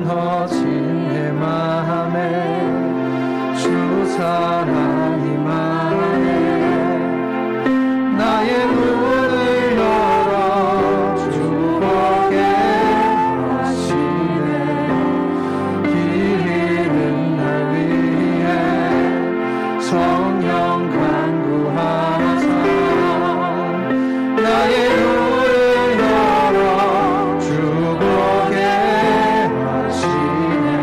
무너진 내 맘에 주 사랑 임하네. 나의 문을 열어 주 보게 하시네. 길 잃은 날 위해 성령 간구하사 나의 문을 열어 주 보게 하시네.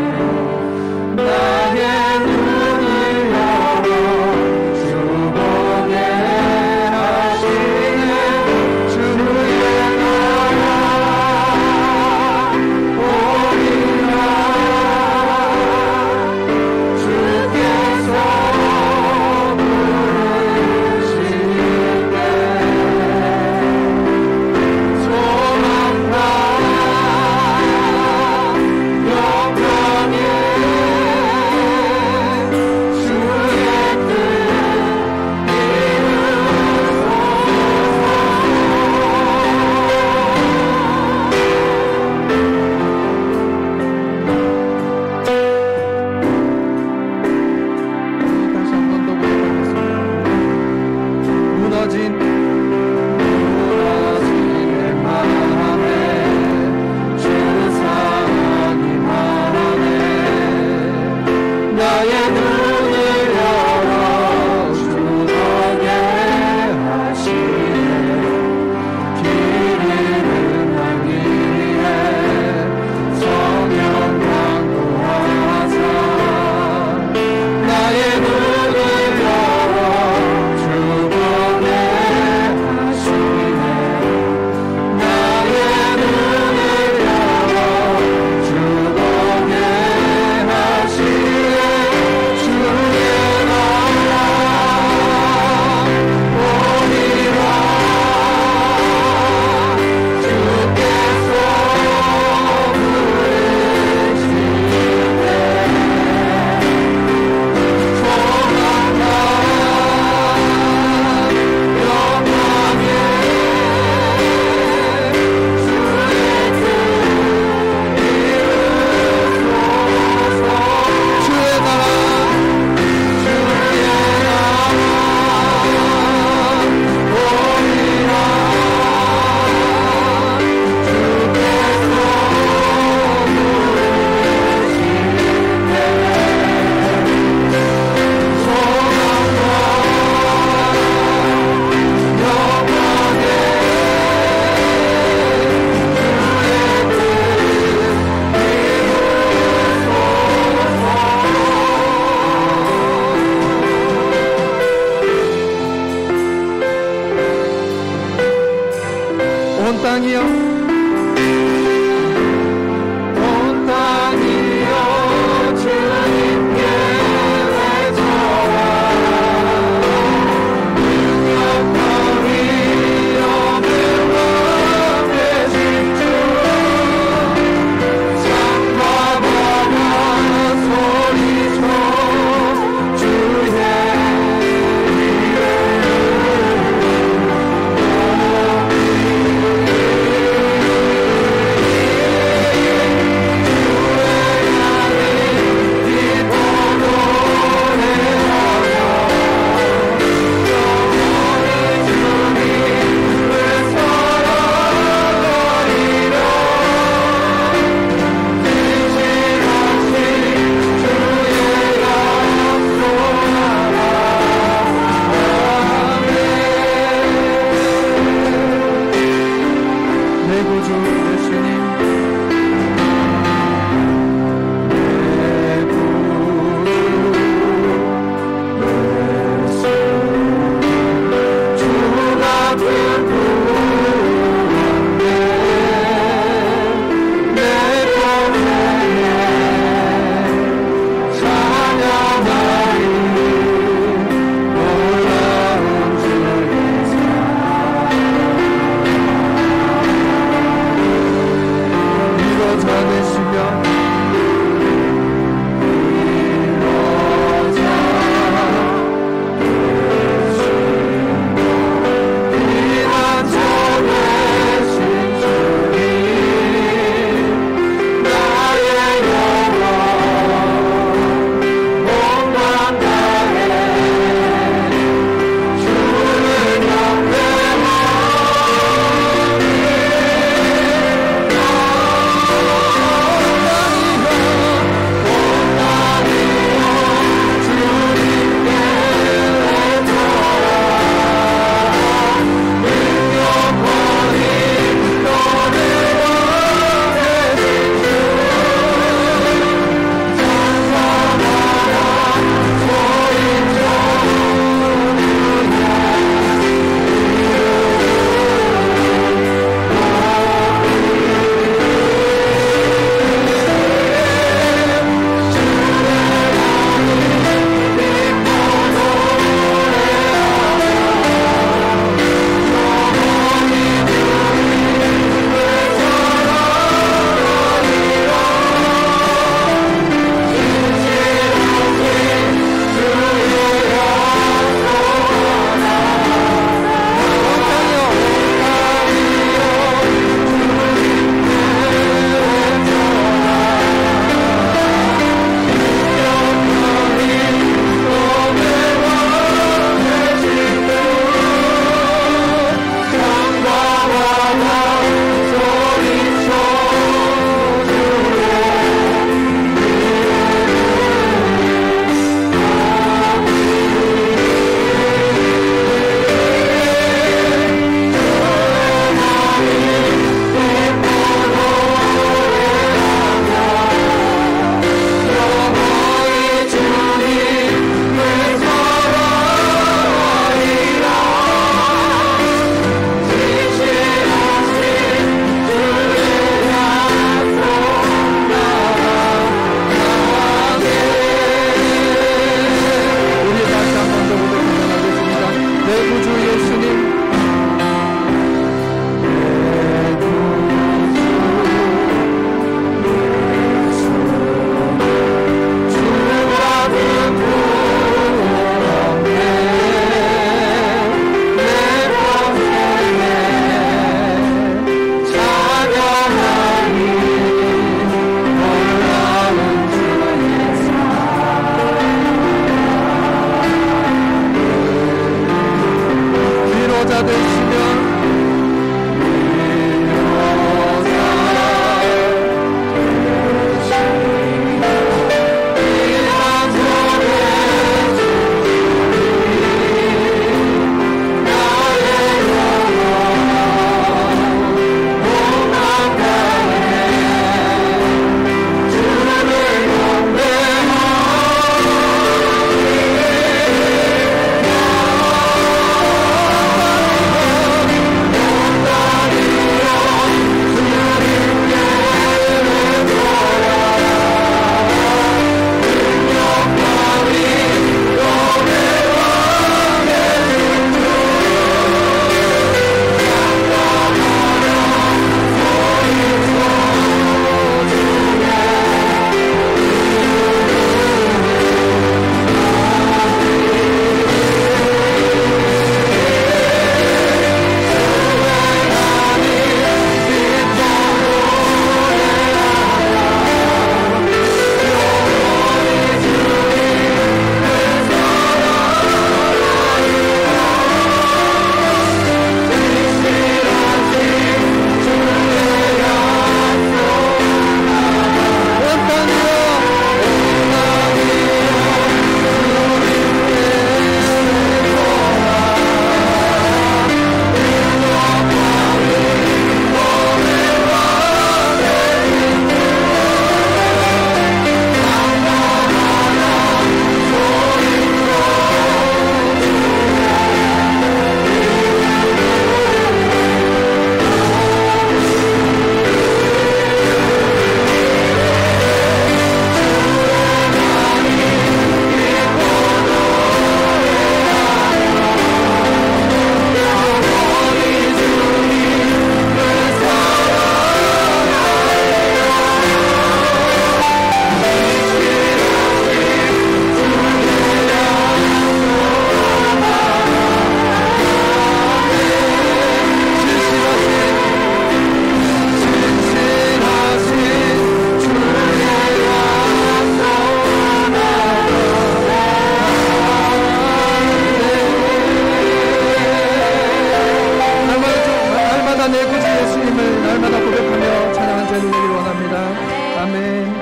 아멘.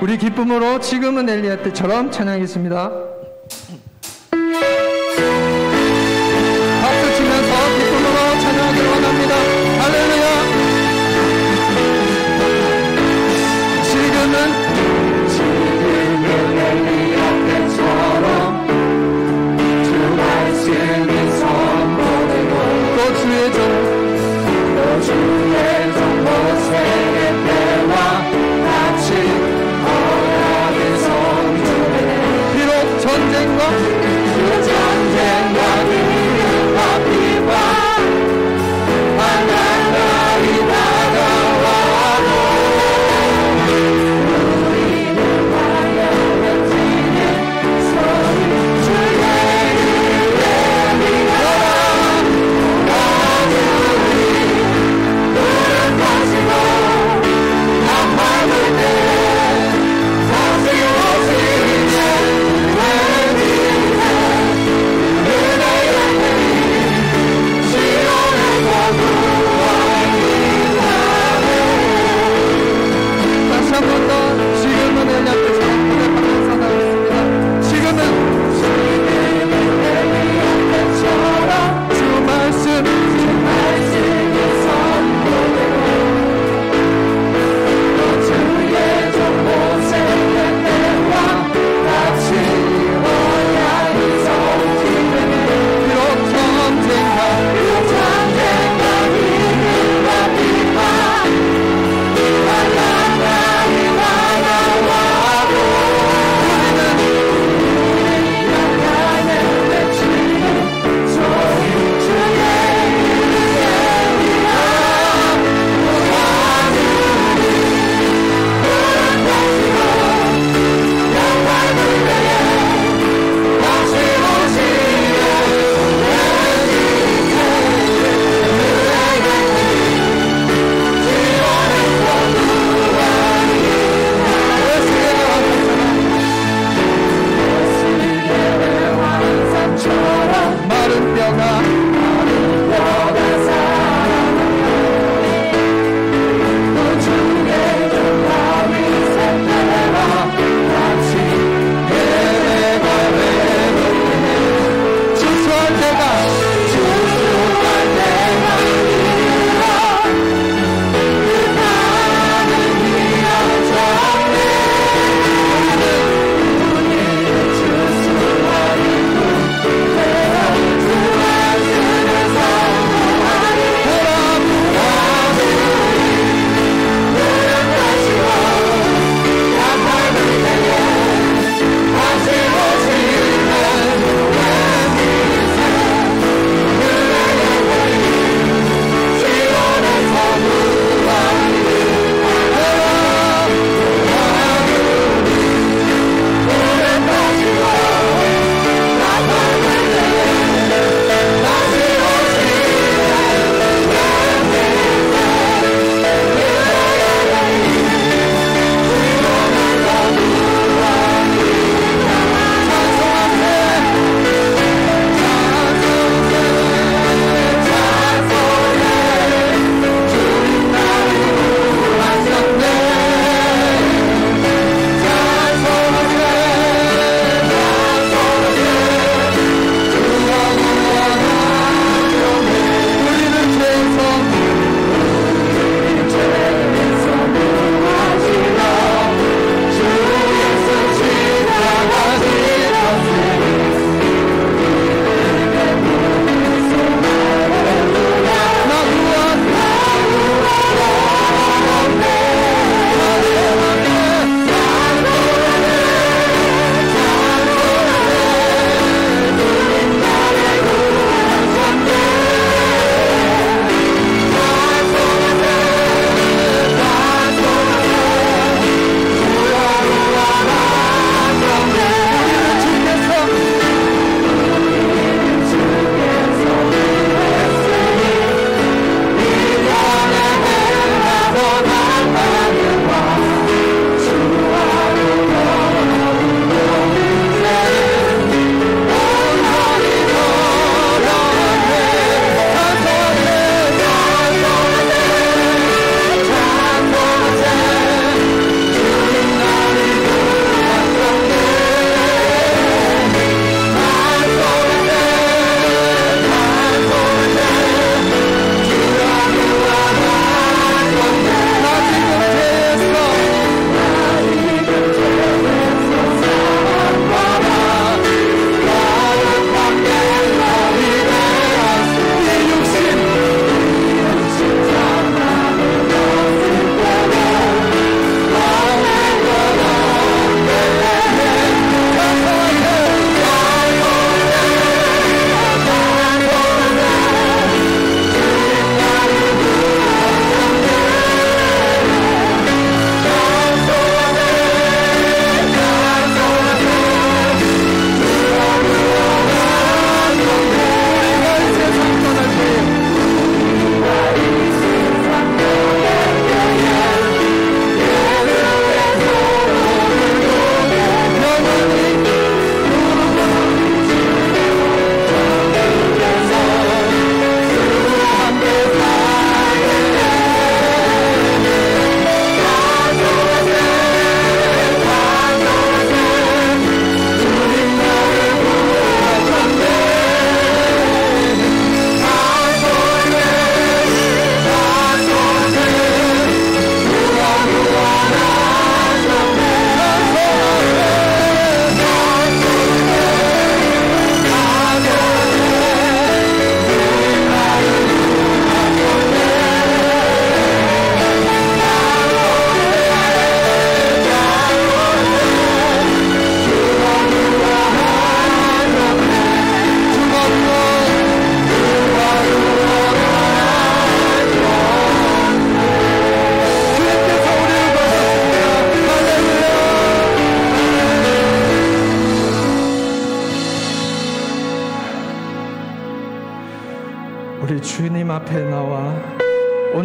우리 기쁨으로 지금은 엘리야 때처럼 찬양하겠습니다. 박수 치면서 기쁨으로 찬양하기를 원합니다. 할렐루야. 지금은 엘리야 때처럼 주 말씀이 선포되고 또 주의 종 모세의 때와 같이 언약의 성전에 비록 전쟁과 기름과 비와 환난 날이 다가와도 우리는 환영해지는 소리 주의 이름에 믿어라. 우리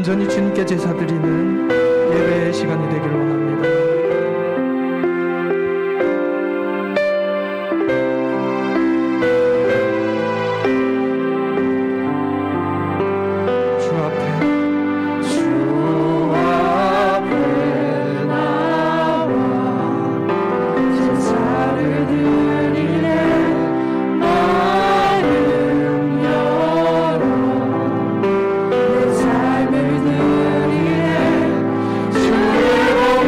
온전히 주님께 제사드리는 예배의 시간이 되기를 원합니다. 주의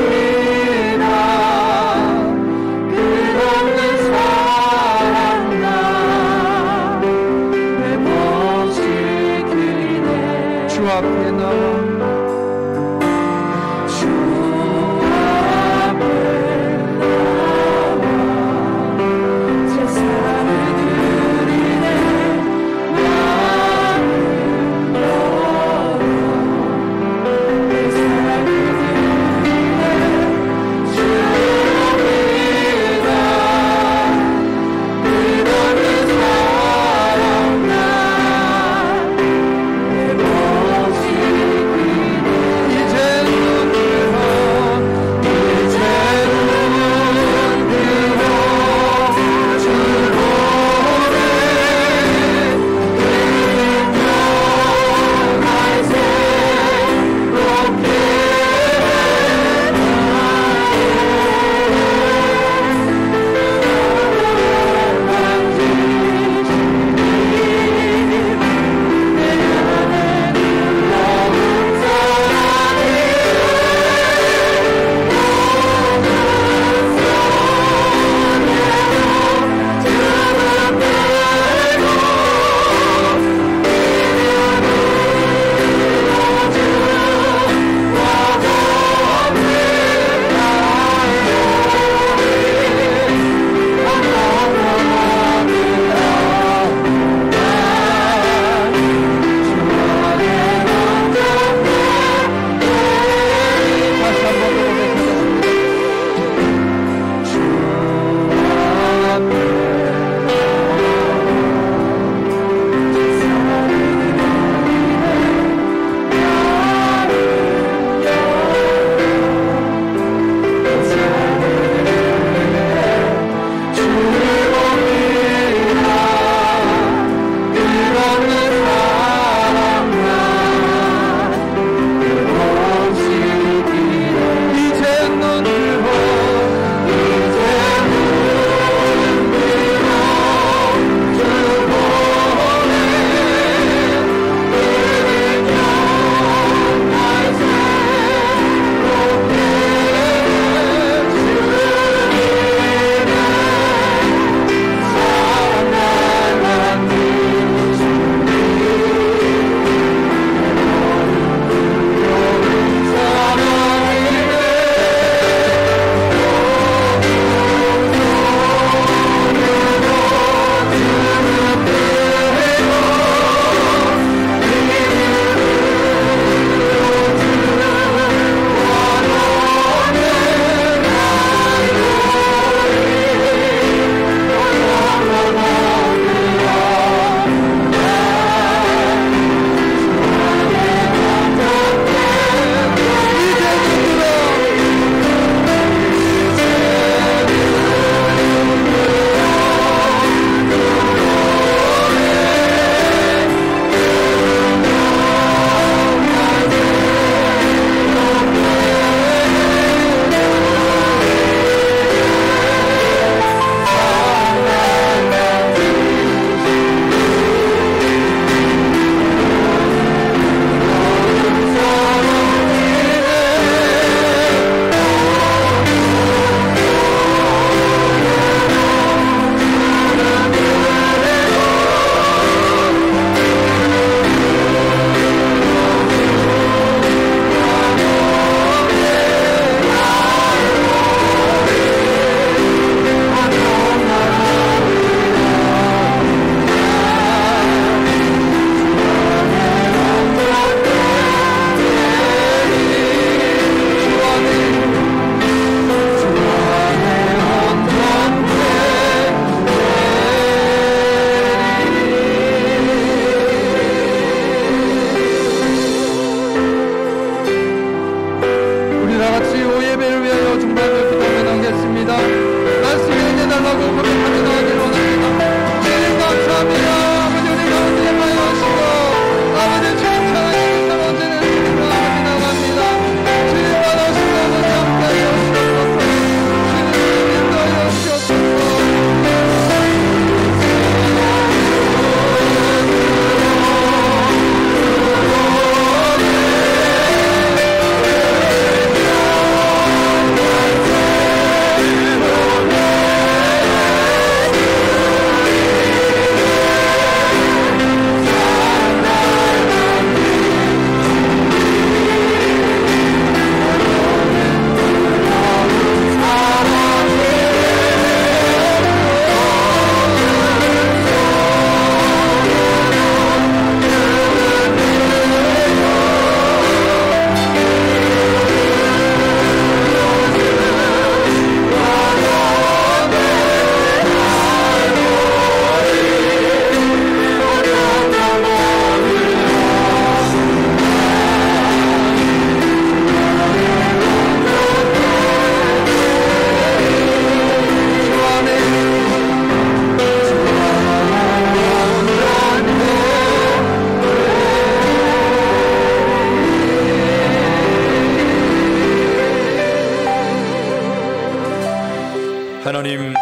하나님,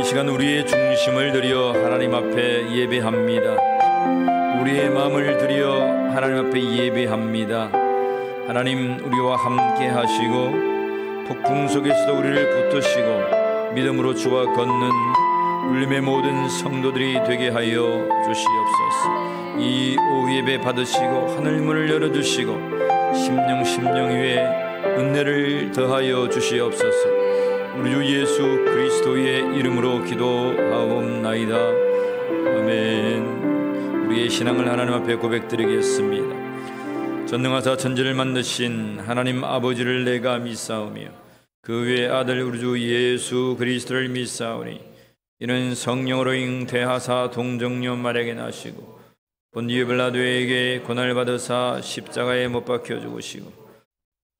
이 시간 우리의 중심을 들여 하나님 앞에 예배합니다. 우리의 마음을 들여 하나님 앞에 예배합니다. 하나님, 우리와 함께 하시고 폭풍 속에서도 우리를 붙드시고 믿음으로 주와 걷는 울림의 모든 성도들이 되게 하여 주시옵소서. 이 오후 예배 받으시고 하늘문을 열어주시고 심령 위에 은혜를 더하여 주시옵소서. 우리 주 예수 그리스도의 이름으로 기도하옵나이다. 아멘. 우리의 신앙을 하나님 앞에 고백드리겠습니다. 전능하사 천지를 만드신 하나님 아버지를 내가 믿사오며 그 외의 아들 우리 주 예수 그리스도를 믿사오니 이는 성령으로 잉태하사 동정녀 마리아에게 나시고 본디오 빌라도에게 고난을 받으사 십자가에 못 박혀 죽으시고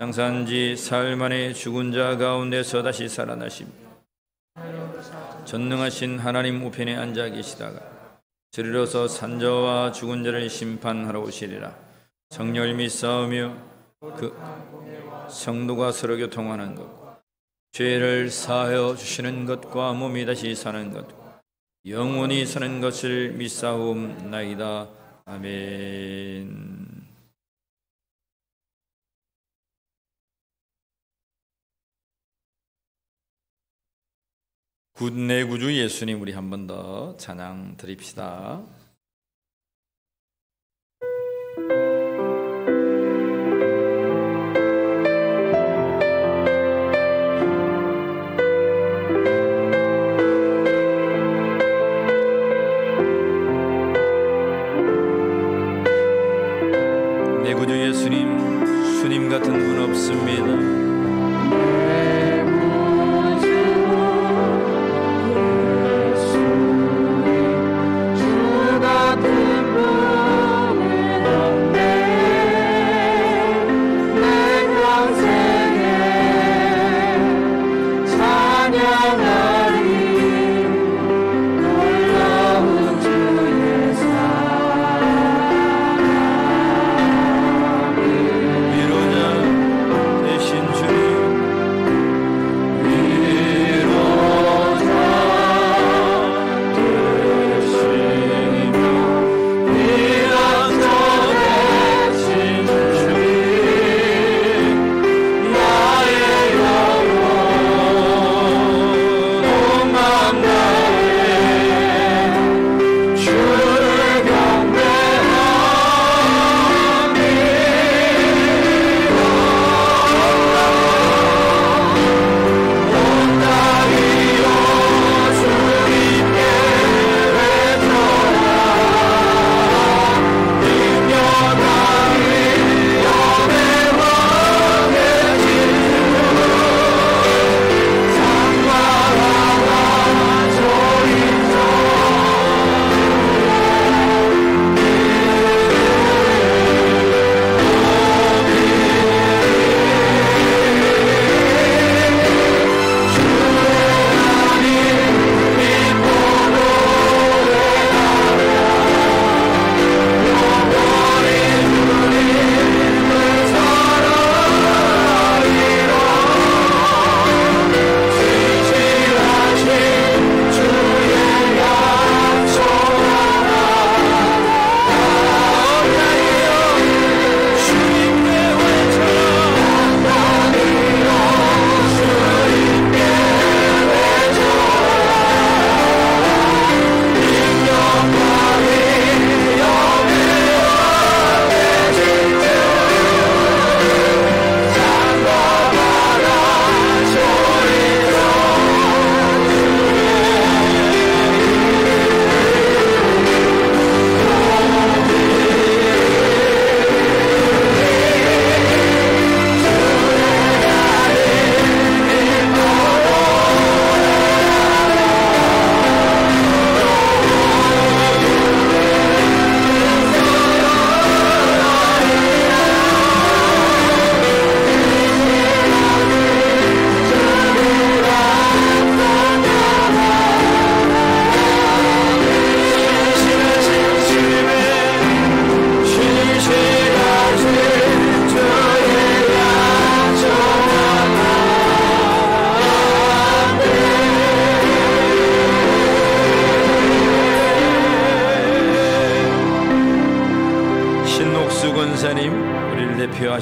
장사한 지 사흘 만에 죽은 자 가운데서 다시 살아나십니다. 전능하신 하나님 우편에 앉아 계시다가 저리로서 산자와 죽은 자를 심판하러 오시리라. 성령을 믿사오며 그 성도가 서로 교통하는 것, 죄를 사하여 주시는 것과 몸이 다시 사는 것, 영원히 사는 것을 믿사옵나이다. 아멘. 내 구주 예수님, 우리 한 번 더 찬양 드립시다. 내 구주 예수님, 주님 같은 분 없습니다. 주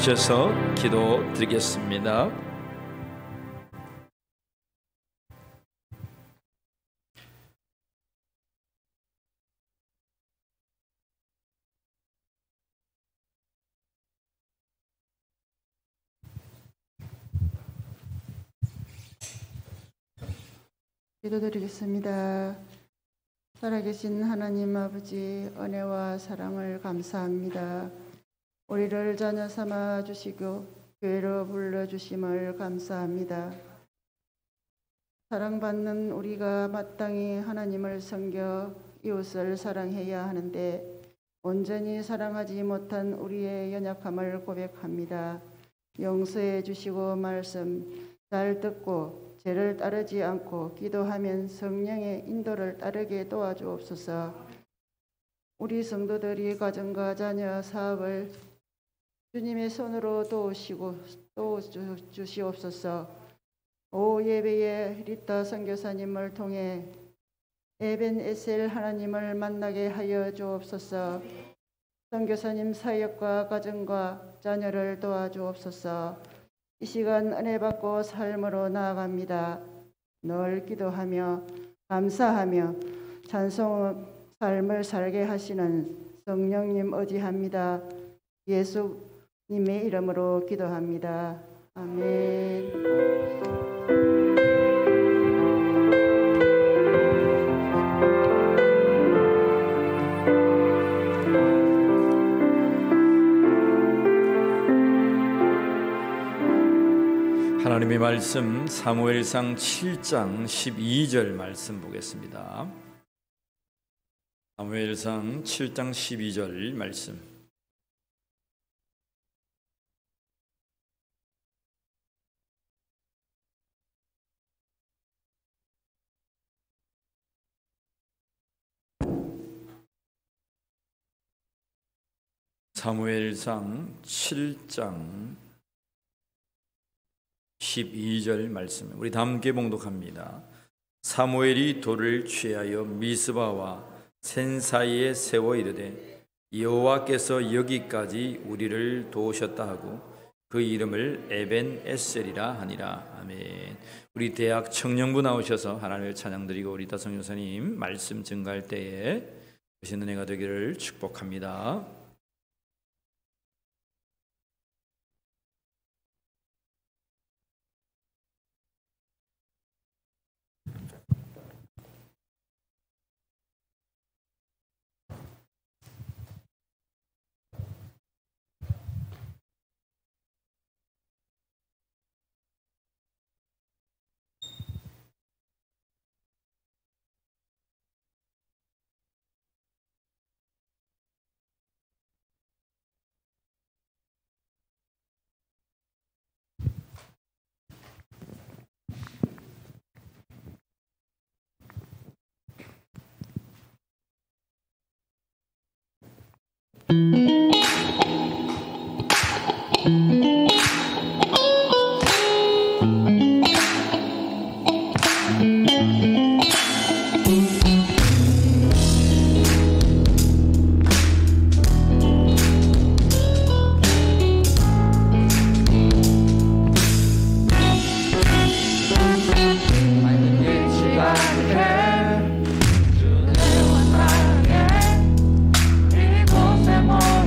일어나셔서 기도드리겠습니다. 기도드리겠습니다. 살아계신 하나님 아버지, 은혜와 사랑을 감사합니다. 우리를 자녀 삼아 주시고 교회로 불러주심을 감사합니다. 사랑받는 우리가 마땅히 하나님을 섬겨 이웃을 사랑해야 하는데 온전히 사랑하지 못한 우리의 연약함을 고백합니다. 용서해 주시고 말씀 잘 듣고 죄를 따르지 않고 기도하면 성령의 인도를 따르게 도와주옵소서. 우리 성도들이 가정과 자녀 사업을 주님의 손으로 도와주시옵소서. 오후 예배에 리타 선교사님을 통해 에벤에셀 하나님을 만나게 하여 주옵소서. 선교사님 사역과 가정과 자녀를 도와주옵소서. 이 시간 은혜 받고 삶으로 나아갑니다. 늘 기도하며 감사하며 찬송 삶을 살게 하시는 성령님 의지합니다. 예수님의 이름으로 기도합니다. 아멘. 하나님의 말씀 사무엘상 7장 12절 말씀 보겠습니다. 사무엘상 7장 12절 말씀. 사무엘상 7장 12절 말씀, 우리 다 함께 봉독합니다. 사무엘이 돌을 취하여 미스바와 센 사이에 세워 이르되 여호와께서 여기까지 우리를 도우셨다 하고 그 이름을 에벤 에셀이라 하니라. 아멘. 우리 대학 청년부 나오셔서 하나님을 찬양드리고 우리 다성 교사님 말씀 증가할 때에 보시는 은혜가 되기를 축복합니다. 이곳에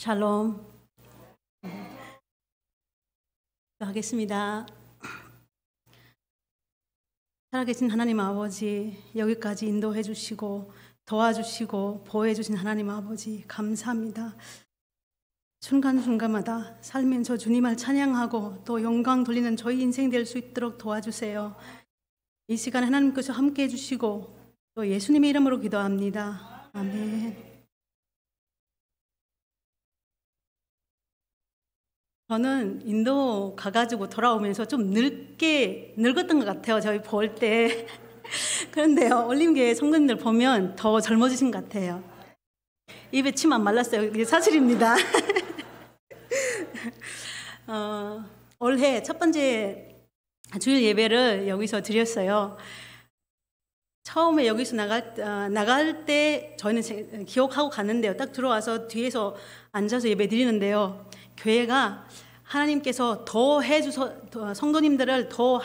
샬롬. 하겠습니다. 살아계신 하나님 아버지, 여기까지 인도해 주시고 도와주시고 보호해 주신 하나님 아버지 감사합니다. 순간순간마다 살면서 주님을 찬양하고 또 영광 돌리는 저희 인생 될 수 있도록 도와주세요. 이 시간에 하나님께서 함께 해주시고 또 예수님의 이름으로 기도합니다. 아멘. 저는 인도 가가지고 돌아오면서 좀 늙었던 것 같아요. 저희 볼 때. 그런데요, 올림교회 성도님들 보면 더 젊어지신 것 같아요. 입에 침 안 말랐어요. 이게 사실입니다. 올해 첫 번째 주일 예배를 여기서 드렸어요. 처음에 여기서 나갈 때 저희는 기억하고 갔는데요. 딱 들어와서 뒤에서 앉아서 예배 드리는데요. 교회가 하나님께서 성도님들을 더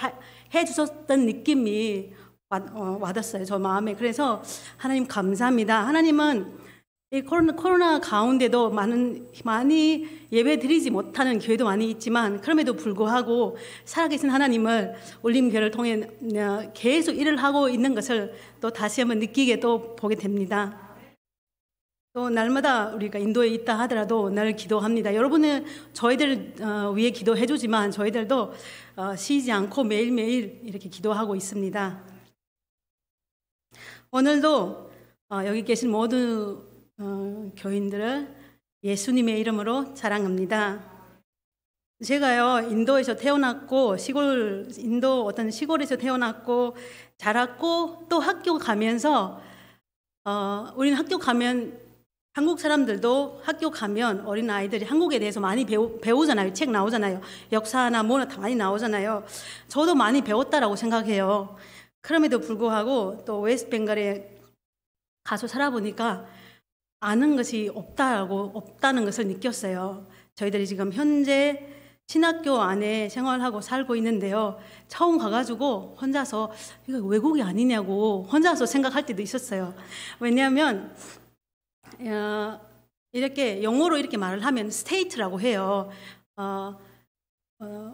해주셨던 느낌이 와닿았어요. 저 마음에. 그래서 하나님 감사합니다. 하나님은 이 코로나 가운데도 많이 예배 드리지 못하는 교회도 많이 있지만 그럼에도 불구하고 살아계신 하나님을 올림교회를 통해 계속 일을 하고 있는 것을 또 다시 한번 느끼게 또 보게 됩니다. 또 날마다 우리가 인도에 있다 하더라도 늘 기도합니다. 여러분은 저희들 위해 기도해 주지만 저희들도 쉬지 않고 매일매일 이렇게 기도하고 있습니다. 오늘도 여기 계신 모든 교인들을 예수님의 이름으로 자랑합니다. 제가요 인도에서 태어났고 인도 어떤 시골에서 태어났고 자랐고 또 학교 가면서 우리는 학교 가면 한국 사람들도 학교 가면 어린 아이들이 한국에 대해서 많이 배우잖아요. 책 나오잖아요. 역사나 뭐나 다 많이 나오잖아요. 저도 많이 배웠다라고 생각해요. 그럼에도 불구하고 또 웨스트벵갈에 가서 살아보니까 아는 것이 없다는 것을 느꼈어요. 저희들이 지금 현재 신학교 안에 생활하고 살고 있는데요. 처음 가가지고 혼자서 이거 외국이 아니냐고 혼자서 생각할 때도 있었어요. 왜냐하면 이렇게 영어로 이렇게 말을 하면 스테이트라고 해요.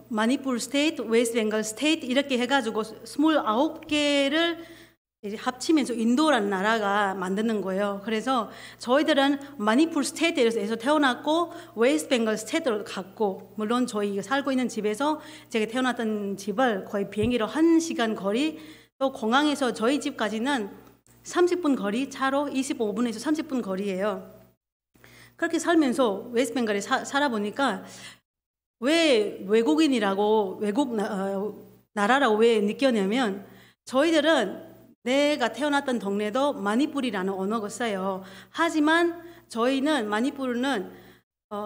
마니푸르 스테이트, 웨스트벵갈 스테이트 이렇게 해가지고 29개를 합치면서 인도라는 나라가 만드는 거예요. 그래서 저희들은 마니푸르 스테이트에서 태어났고 웨스트벵갈 스테이트로 갔고 물론 저희 살고 있는 집에서 제가 태어났던 집을 거의 비행기로 1시간 거리 또 공항에서 저희 집까지는 30분 거리, 차로 25분에서 30분 거리예요. 그렇게 살면서 웨스트벵갈에 살아보니까 왜 외국인이라고 나라라고 왜 느꼈냐면 저희들은 내가 태어났던 동네도 마니푸르라는 언어가 써요. 하지만 저희는 마니푸르는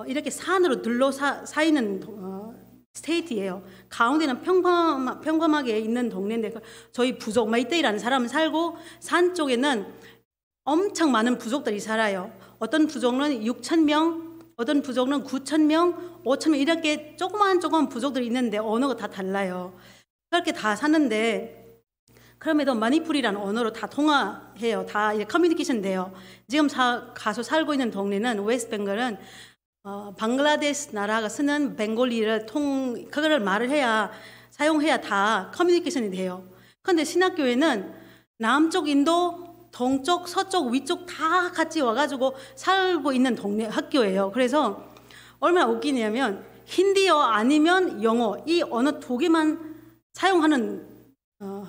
이렇게 산으로 둘러싸이는 스테이트예요. 가운데는 평범하게 있는 동네인데 저희 부족 마이떼이라는 사람은 살고 산 쪽에는 엄청 많은 부족들이 살아요. 어떤 부족은 6,000명, 어떤 부족은 9,000명, 5,000명 이렇게 조그만 부족들이 있는데 언어가 다 달라요. 그렇게 다 사는데 그럼에도 마니푸르라는 언어로 다 통화해요. 다 커뮤니케이션 돼요. 지금 가서 살고 있는 동네는 웨스트벵갈은 방글라데시 나라가 쓰는 벵골리를 그거를 사용해야 다 커뮤니케이션이 돼요. 그런데 신학교에는 남쪽 인도, 동쪽, 서쪽, 위쪽 다 같이 와가지고 살고 있는 동네 학교예요. 그래서 얼마나 웃기냐면 힌디어 아니면 영어 이 언어 두 개만 사용하는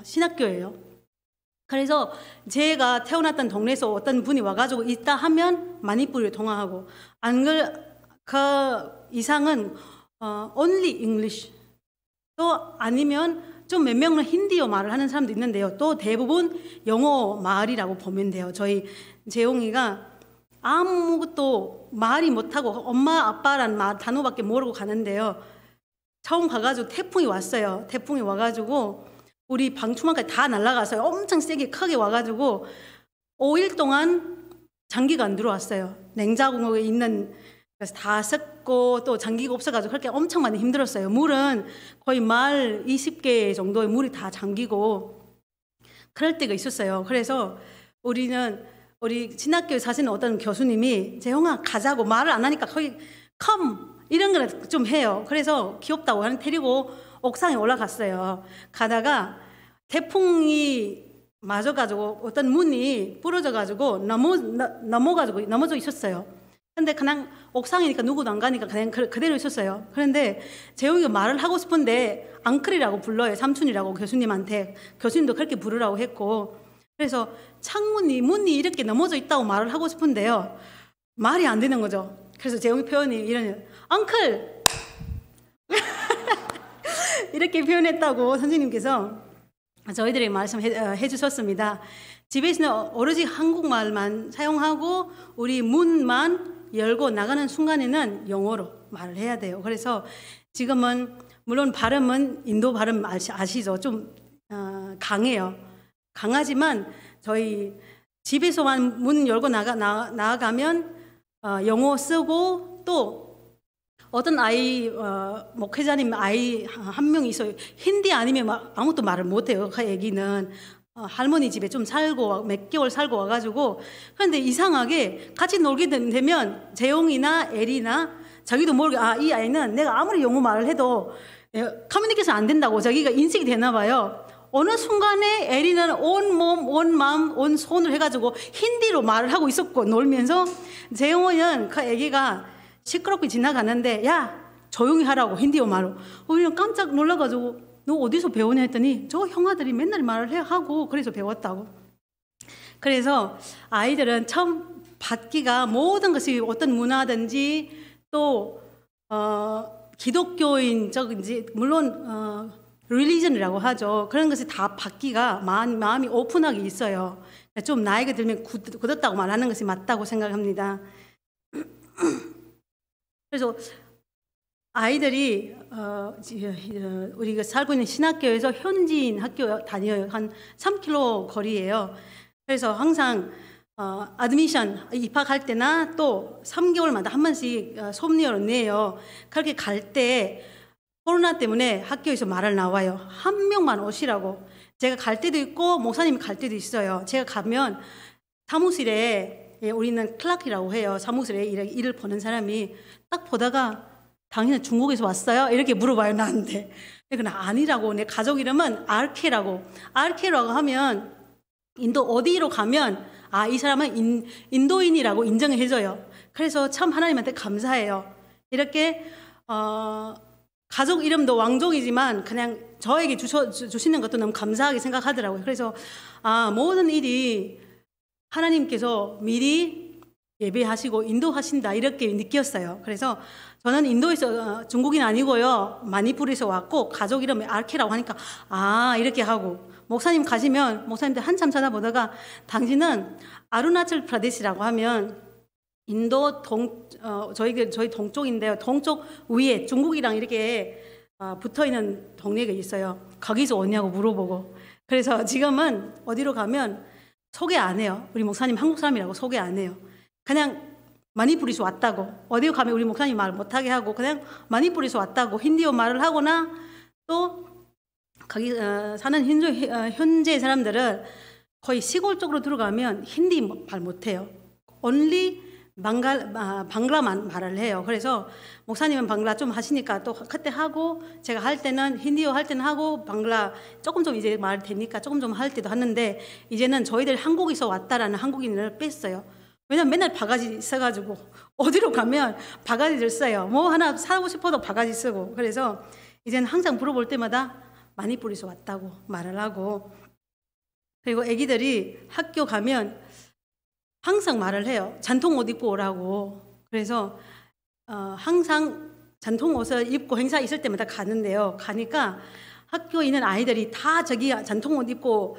신학교예요. 그래서 제가 태어났던 동네에서 어떤 분이 와가지고 있다 하면 마니푸르를 통화하고 그 이상은 only English 또 아니면 좀 몇 명은 힌디어 말을 하는 사람도 있는데요. 또 대부분 영어 말이라고 보면 돼요. 저희 재용이가 아무것도 말이 못하고 엄마 아빠란 단어밖에 모르고 가는데요. 처음 가가지고 태풍이 왔어요. 태풍이 와가지고 우리 방충망까지 다 날아갔어요. 엄청 세게 크게 와가지고 5일 동안 장기가 안 들어왔어요. 냉장고에 있는 그래서 다 썩고 또 장기가 없어가지고 그렇게 엄청 많이 힘들었어요. 물은 거의 말 20개 정도의 물이 다 잠기고 그럴 때가 있었어요. 그래서 우리는 우리 신학교에 사시는 어떤 교수님이 재홍아 가자고 말을 안 하니까 거의 컴 이런 걸 좀 해요. 그래서 귀엽다고 하는 데리고 옥상에 올라갔어요. 가다가 태풍이 맞아가지고 어떤 문이 부러져가지고 넘어져 있었어요. 근데 그냥 옥상이니까 누구도 안 가니까 그냥 그대로 있었어요. 그런데 재홍이가 말을 하고 싶은데 앙클이라고 불러요. 삼촌이라고 교수님한테. 교수님도 그렇게 부르라고 했고. 그래서 문이 이렇게 넘어져 있다고 말을 하고 싶은데요. 말이 안 되는 거죠. 그래서 재홍이 표현이 이러네요. 앙클! 이렇게 표현했다고 선생님께서 저희들에게 말씀해 주셨습니다. 집에 있는 오로지 한국말만 사용하고 우리 문만 열고 나가는 순간에는 영어로 말을 해야 돼요. 그래서 지금은 물론 발음은 인도 발음 아시죠? 좀 강해요. 강하지만 저희 집에서만 문 열고 나가면 영어 쓰고 또 어떤 목회자님 아이 한 명 있어요. 힌디 아니면 아무것도 말을 못해요. 그 애기는 할머니 집에 좀 살고 몇 개월 살고 와가지고. 그런데 이상하게 같이 놀게 되면 재용이나 에리나 자기도 모르게 이 아이는 내가 아무리 영어 말을 해도 커뮤니케이션 안 된다고 자기가 인식이 되나 봐요. 어느 순간에 에리는 온 몸, 온 마음, 온 손을 해가지고 힌디로 말을 하고 있었고 놀면서 재용은 그 애기가 시끄럽게 지나가는데 야 조용히 하라고 힌디어 말로. 우리는 깜짝 놀라가지고 너 어디서 배우냐 했더니 저 형아들이 맨날 말을 하고 그래서 배웠다고. 그래서 아이들은 처음 받기가 모든 것이 어떤 문화든지 또 기독교인적인지 물론 릴리전이라고 하죠. 그런 것이 다 받기가 마음이 오픈하게 있어요. 좀 나이가 들면 굳었다고 말하는 것이 맞다고 생각합니다. 그래서 아이들이 우리가 살고 있는 신학교에서 현지인 학교 다녀요. 한 3km 거리예요. 그래서 항상 아드미션 입학할 때나 또 3개월마다 한 번씩 섭리를 내요. 그렇게 갈 때 코로나 때문에 학교에서 말을 나와요. 한 명만 오시라고. 제가 갈 때도 있고 목사님이 갈 때도 있어요. 제가 가면 사무실에 우리는 클락이라고 해요. 사무실에 일을 보는 사람이 딱 보다가 당신은 중국에서 왔어요? 이렇게 물어봐요, 나한테. 근데 아니라고. 내 가족 이름은 RK라고. RK라고 하면 인도 어디로 가면 이 사람은 인도인이라고 인정해줘요. 그래서 참 하나님한테 감사해요. 이렇게 가족 이름도 왕족이지만 그냥 저에게 주시는 것도 너무 감사하게 생각하더라고요. 그래서 모든 일이 하나님께서 미리 예배하시고 인도하신다 이렇게 느꼈어요. 그래서 저는 인도에서 중국인 아니고요. 마니푸르에서 왔고 가족 이름이 RK라고 하니까 이렇게 하고 목사님 가시면 목사님들 한참 찾아보다가 당신은 아루나철 프라데시라고 하면 인도 저희 동쪽인데요. 동쪽 위에 중국이랑 이렇게 붙어있는 동네가 있어요. 거기서 오냐고 물어보고. 그래서 지금은 어디로 가면 소개 안 해요. 우리 목사님 한국 사람이라고 소개 안 해요. 그냥 마니푸르에서 왔다고. 어디 가면 우리 목사님 말 못하게 하고 그냥 마니푸르에서 왔다고 힌디어 말을 하거나 또 거기 사는 현재 사람들은 거의 시골 쪽으로 들어가면 힌디 말 못해요. only 방글라만 말을 해요. 그래서 목사님은 방글라 좀 하시니까 또 그때 하고 제가 할 때는 힌디어 할 때는 하고 방글라 조금 좀 이제 말 되니까 조금 좀 할 때도 하는데 이제는 저희들 한국에서 왔다라는 한국인을 뺐어요. 왜냐면 맨날 바가지 있어가지고 어디로 가면 바가지를 써요. 뭐 하나 사고 싶어도 바가지 쓰고. 그래서 이제는 항상 물어볼 때마다 마니푸르에서 왔다고 말을 하고. 그리고 애기들이 학교 가면 항상 말을 해요. 전통 옷 입고 오라고. 그래서 항상 전통 옷을 입고 행사 있을 때마다 가는데요. 가니까 학교에 있는 아이들이 다 저기 전통 옷 입고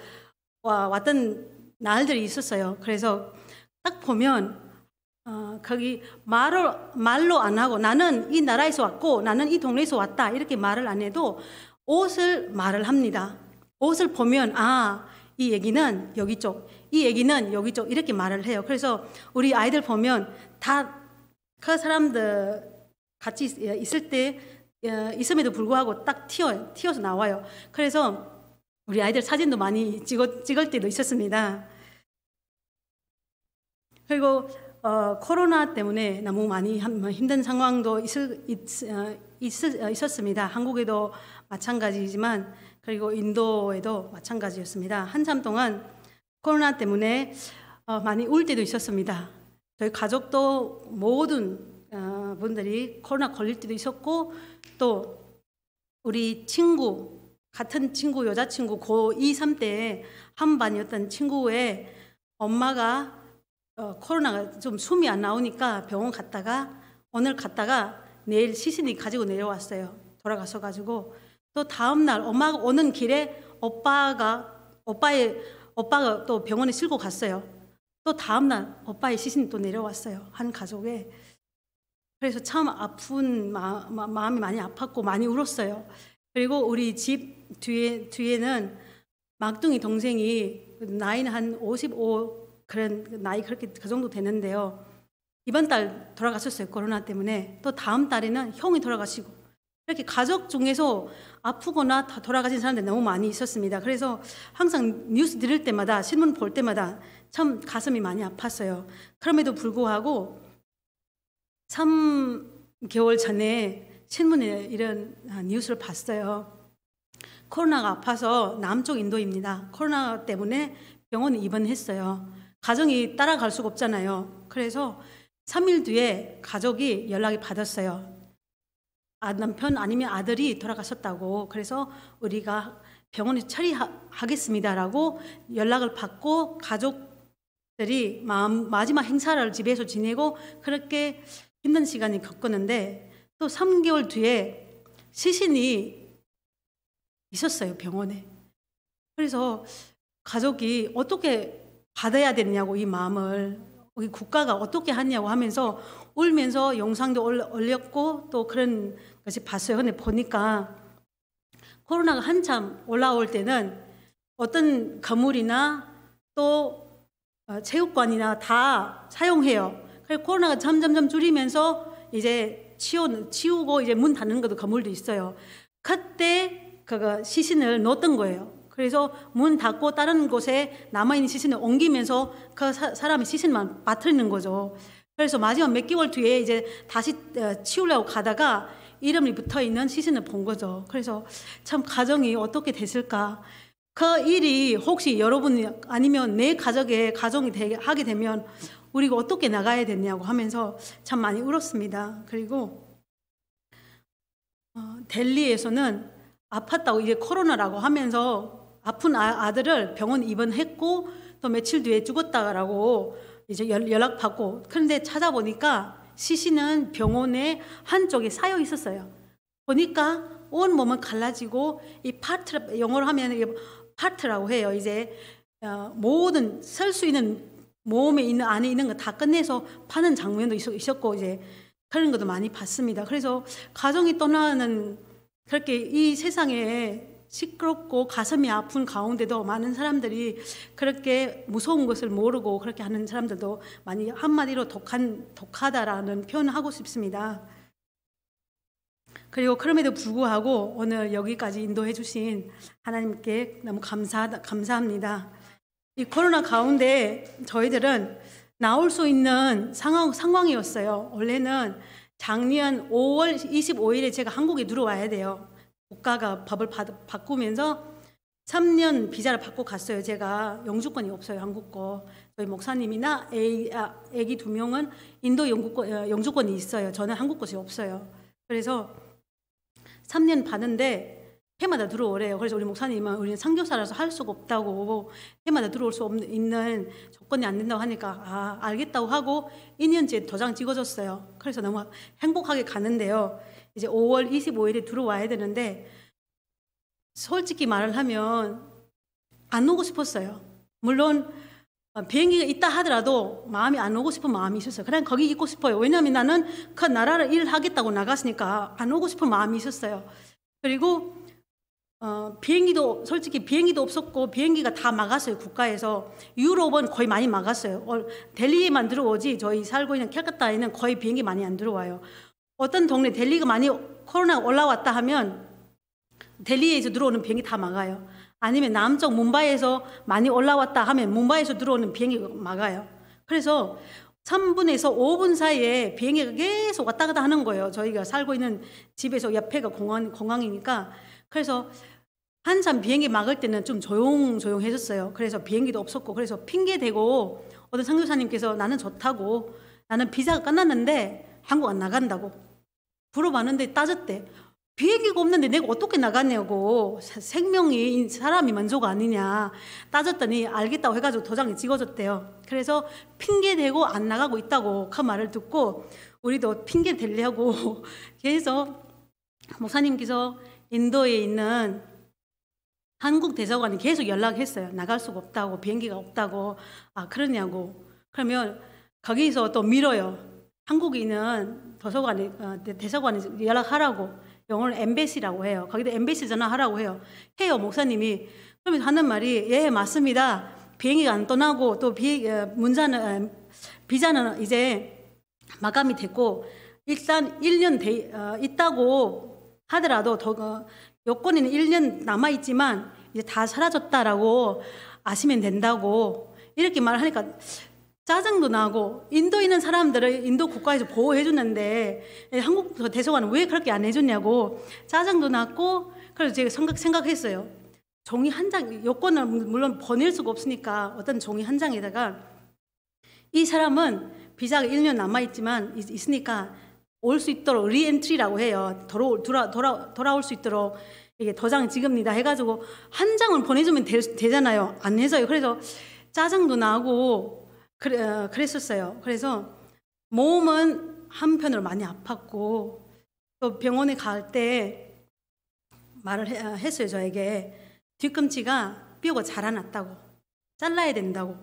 왔던 날들이 있었어요. 그래서 딱 보면 거기 말로 안 하고 나는 이 나라에서 왔고 나는 이 동네에서 왔다 이렇게 말을 안 해도 옷을 말을 합니다. 옷을 보면 이 얘기는 여기 쪽, 이 얘기는 여기 쪽 이렇게 말을 해요. 그래서 우리 아이들 보면 다 그 사람들 같이 있을 때 있음에도 불구하고 딱 튀어서 나와요. 그래서 우리 아이들 사진도 많이 찍을 때도 있었습니다. 그리고 코로나 때문에 너무 많이 힘든 상황도 있었습니다. 한국에도 마찬가지지만 그리고 인도에도 마찬가지였습니다. 한참 동안 코로나 때문에 많이 울 때도 있었습니다. 저희 가족도 모든 분들이 코로나 걸릴 때도 있었고, 또 우리 친구, 같은 친구, 여자친구 고2, 3때 한 반이었던 친구의 엄마가 코로나가 좀 숨이 안 나오니까 병원 갔다가 오늘 갔다가 내일 시신이 가지고 내려왔어요. 돌아가서 가지고 또 다음 날 엄마가 오는 길에 오빠가 또 병원에 싣고 갔어요. 또 다음 날 오빠의 시신이 또 내려왔어요. 한 가족에. 그래서 참 아픈 마음이 많이 아팠고 많이 울었어요. 그리고 우리 집 뒤에는 막둥이 동생이 나이는 한 55 그런 나이 그렇게 그 정도 되는데요. 이번 달 돌아가셨어요. 코로나 때문에. 또 다음 달에는 형이 돌아가시고, 이렇게 가족 중에서 아프거나 다 돌아가신 사람들이 너무 많이 있었습니다. 그래서 항상 뉴스 들을 때마다, 신문 볼 때마다 참 가슴이 많이 아팠어요. 그럼에도 불구하고 3개월 전에 신문에 이런 뉴스를 봤어요. 코로나가 아파서 남쪽 인도입니다. 코로나 때문에 병원에 입원했어요. 가정이 따라갈 수가 없잖아요. 그래서 3일 뒤에 가족이 연락이 받았어요. 남편 아니면 아들이 돌아가셨다고. 그래서 우리가 병원에 처리하겠습니다라고 연락을 받고 가족들이 마지막 행사를 집에서 지내고 그렇게 힘든 시간이 겪었는데, 또 3개월 뒤에 시신이 있었어요, 병원에. 그래서 가족이 어떻게 받아야 되느냐고, 이 마음을 우리 국가가 어떻게 하냐고 하면서 울면서 영상도 올렸고 또 그런 것이 봤어요. 근데 보니까 코로나가 한참 올라올 때는 어떤 건물이나 또 체육관이나 다 사용해요. 그래서 코로나가 점점 줄이면서 이제 치우고 이제 문 닫는 것도 건물도 있어요. 그때 그거 시신을 넣었던 거예요. 그래서 문 닫고 다른 곳에 남아있는 시신을 옮기면서 그 사람의 시신만 빠뜨리는 거죠. 그래서 마지막 몇 개월 뒤에 이제 다시 치우려고 가다가 이름이 붙어있는 시신을 본 거죠. 그래서 참 가정이 어떻게 됐을까. 그 일이 혹시 여러분 아니면 내 가정이 하게 되면 우리가 어떻게 나가야 되냐고 하면서 참 많이 울었습니다. 그리고 델리에서는 아팠다고 이제 코로나라고 하면서 아픈 아들을 병원 입원했고 또 며칠 뒤에 죽었다라고 이제 연락받고, 그런데 찾아보니까 시신은 병원의 한쪽에 쌓여 있었어요. 보니까 온 몸은 갈라지고 이 파트, 영어로 하면 이게 파트라고 해요. 이제 모든 설 수 있는 몸에 있는 안에 있는 거 다 끝내서 파는 장면도 있었고 이제 그런 것도 많이 봤습니다. 그래서 가정이 떠나는 그렇게 이 세상에 시끄럽고 가슴이 아픈 가운데도 많은 사람들이 그렇게 무서운 것을 모르고 그렇게 하는 사람들도 많이, 한마디로 독하다라는 표현을 하고 싶습니다. 그리고 그럼에도 불구하고 오늘 여기까지 인도해 주신 하나님께 너무 감사합니다. 이 코로나 가운데 저희들은 나올 수 있는 상황이었어요. 원래는 작년 5월 25일에 제가 한국에 들어와야 돼요. 국가가 법을 바꾸면서 3년 비자를 받고 갔어요. 제가 영주권이 없어요, 한국 거. 저희 목사님이나 애기 2명은 인도 영주권이 있어요. 저는 한국 것이 없어요. 그래서 3년 받는데 해마다 들어오래요. 그래서 우리 목사님은 우리는 선교사라서 할 수가 없다고, 해마다 들어올 수 있는 조건이 안 된다고 하니까 알겠다고 하고 2년째 도장 찍어줬어요. 그래서 너무 행복하게 가는데요. 이제 5월 25일에 들어와야 되는데 솔직히 말을 하면 안 오고 싶었어요. 물론 비행기가 있다 하더라도 마음이 안 오고 싶은 마음이 있었어요. 그냥 거기 있고 싶어요. 왜냐하면 나는 그 나라를 일하겠다고 나갔으니까 안 오고 싶은 마음이 있었어요. 그리고 비행기도 솔직히 비행기도 없었고 비행기가 다 막았어요. 국가에서. 유럽은 거의 많이 막았어요. 델리에만 들어오지 저희 살고 있는 캘커타에는 거의 비행기 많이 안 들어와요. 어떤 동네 델리가 많이 코로나가 올라왔다 하면 델리에서 들어오는 비행기 다 막아요. 아니면 남쪽 뭄바이에서 많이 올라왔다 하면 뭄바이에서 들어오는 비행기 막아요. 그래서 3분에서 5분 사이에 비행기가 계속 왔다 갔다 하는 거예요. 저희가 살고 있는 집에서 옆에가 공항이니까. 그래서 한참 비행기 막을 때는 좀 조용해졌어요. 그래서 비행기도 없었고, 그래서 핑계 대고 어떤 선교사님께서 나는 좋다고, 나는 비자가 끝났는데 한국 안 나간다고 물어봤는데 따졌대. 비행기가 없는데 내가 어떻게 나갔냐고, 생명이 사람이 만조가 아니냐 따졌더니 알겠다고 해가지고 도장이 찍어줬대요. 그래서 핑계 대고 안 나가고 있다고 그 말을 듣고 우리도 핑계 대려고 계속 목사님께서 인도에 있는 한국 대사관에 계속 연락했어요. 나갈 수가 없다고, 비행기가 없다고. 아, 그러냐고. 그러면 거기서 또 밀어요. 한국에 있는 대사관에 연락하라고. 영어로 엠베시라고 해요. 거기다 엠베시 전화하라고 해요. 목사님이. 그러면서 하는 말이, 예, 맞습니다. 비행기가 안 떠나고 또 비자는 이제 마감이 됐고 일단 1년 있다고 하더라도 여권에는 1년 남아있지만 이제 다 사라졌다라고 아시면 된다고 이렇게 말하니까 짜증도 나고, 인도에 있는 사람들을 인도 국가에서 보호해 주는데 한국 대사관은 왜 그렇게 안 해줬냐고 짜증도 났고, 그래서 제가 생각했어요. 종이 한 장, 여권을 물론 보낼 수가 없으니까 어떤 종이 한 장에다가 이 사람은 비자가 1년 남아있지만 있으니까 올 수 있도록 리엔트리라고 해요. 돌아올 수 있도록 이게 도장 찍읍니다 해가지고 한 장을 보내주면 되잖아요. 안 해서요. 그래서 짜증도 나고 그랬었어요. 그래서 몸은 한편으로 많이 아팠고, 또 병원에 갈 때 말을 했어요. 저에게 뒤꿈치가 뼈가 자라났다고, 잘라야 된다고.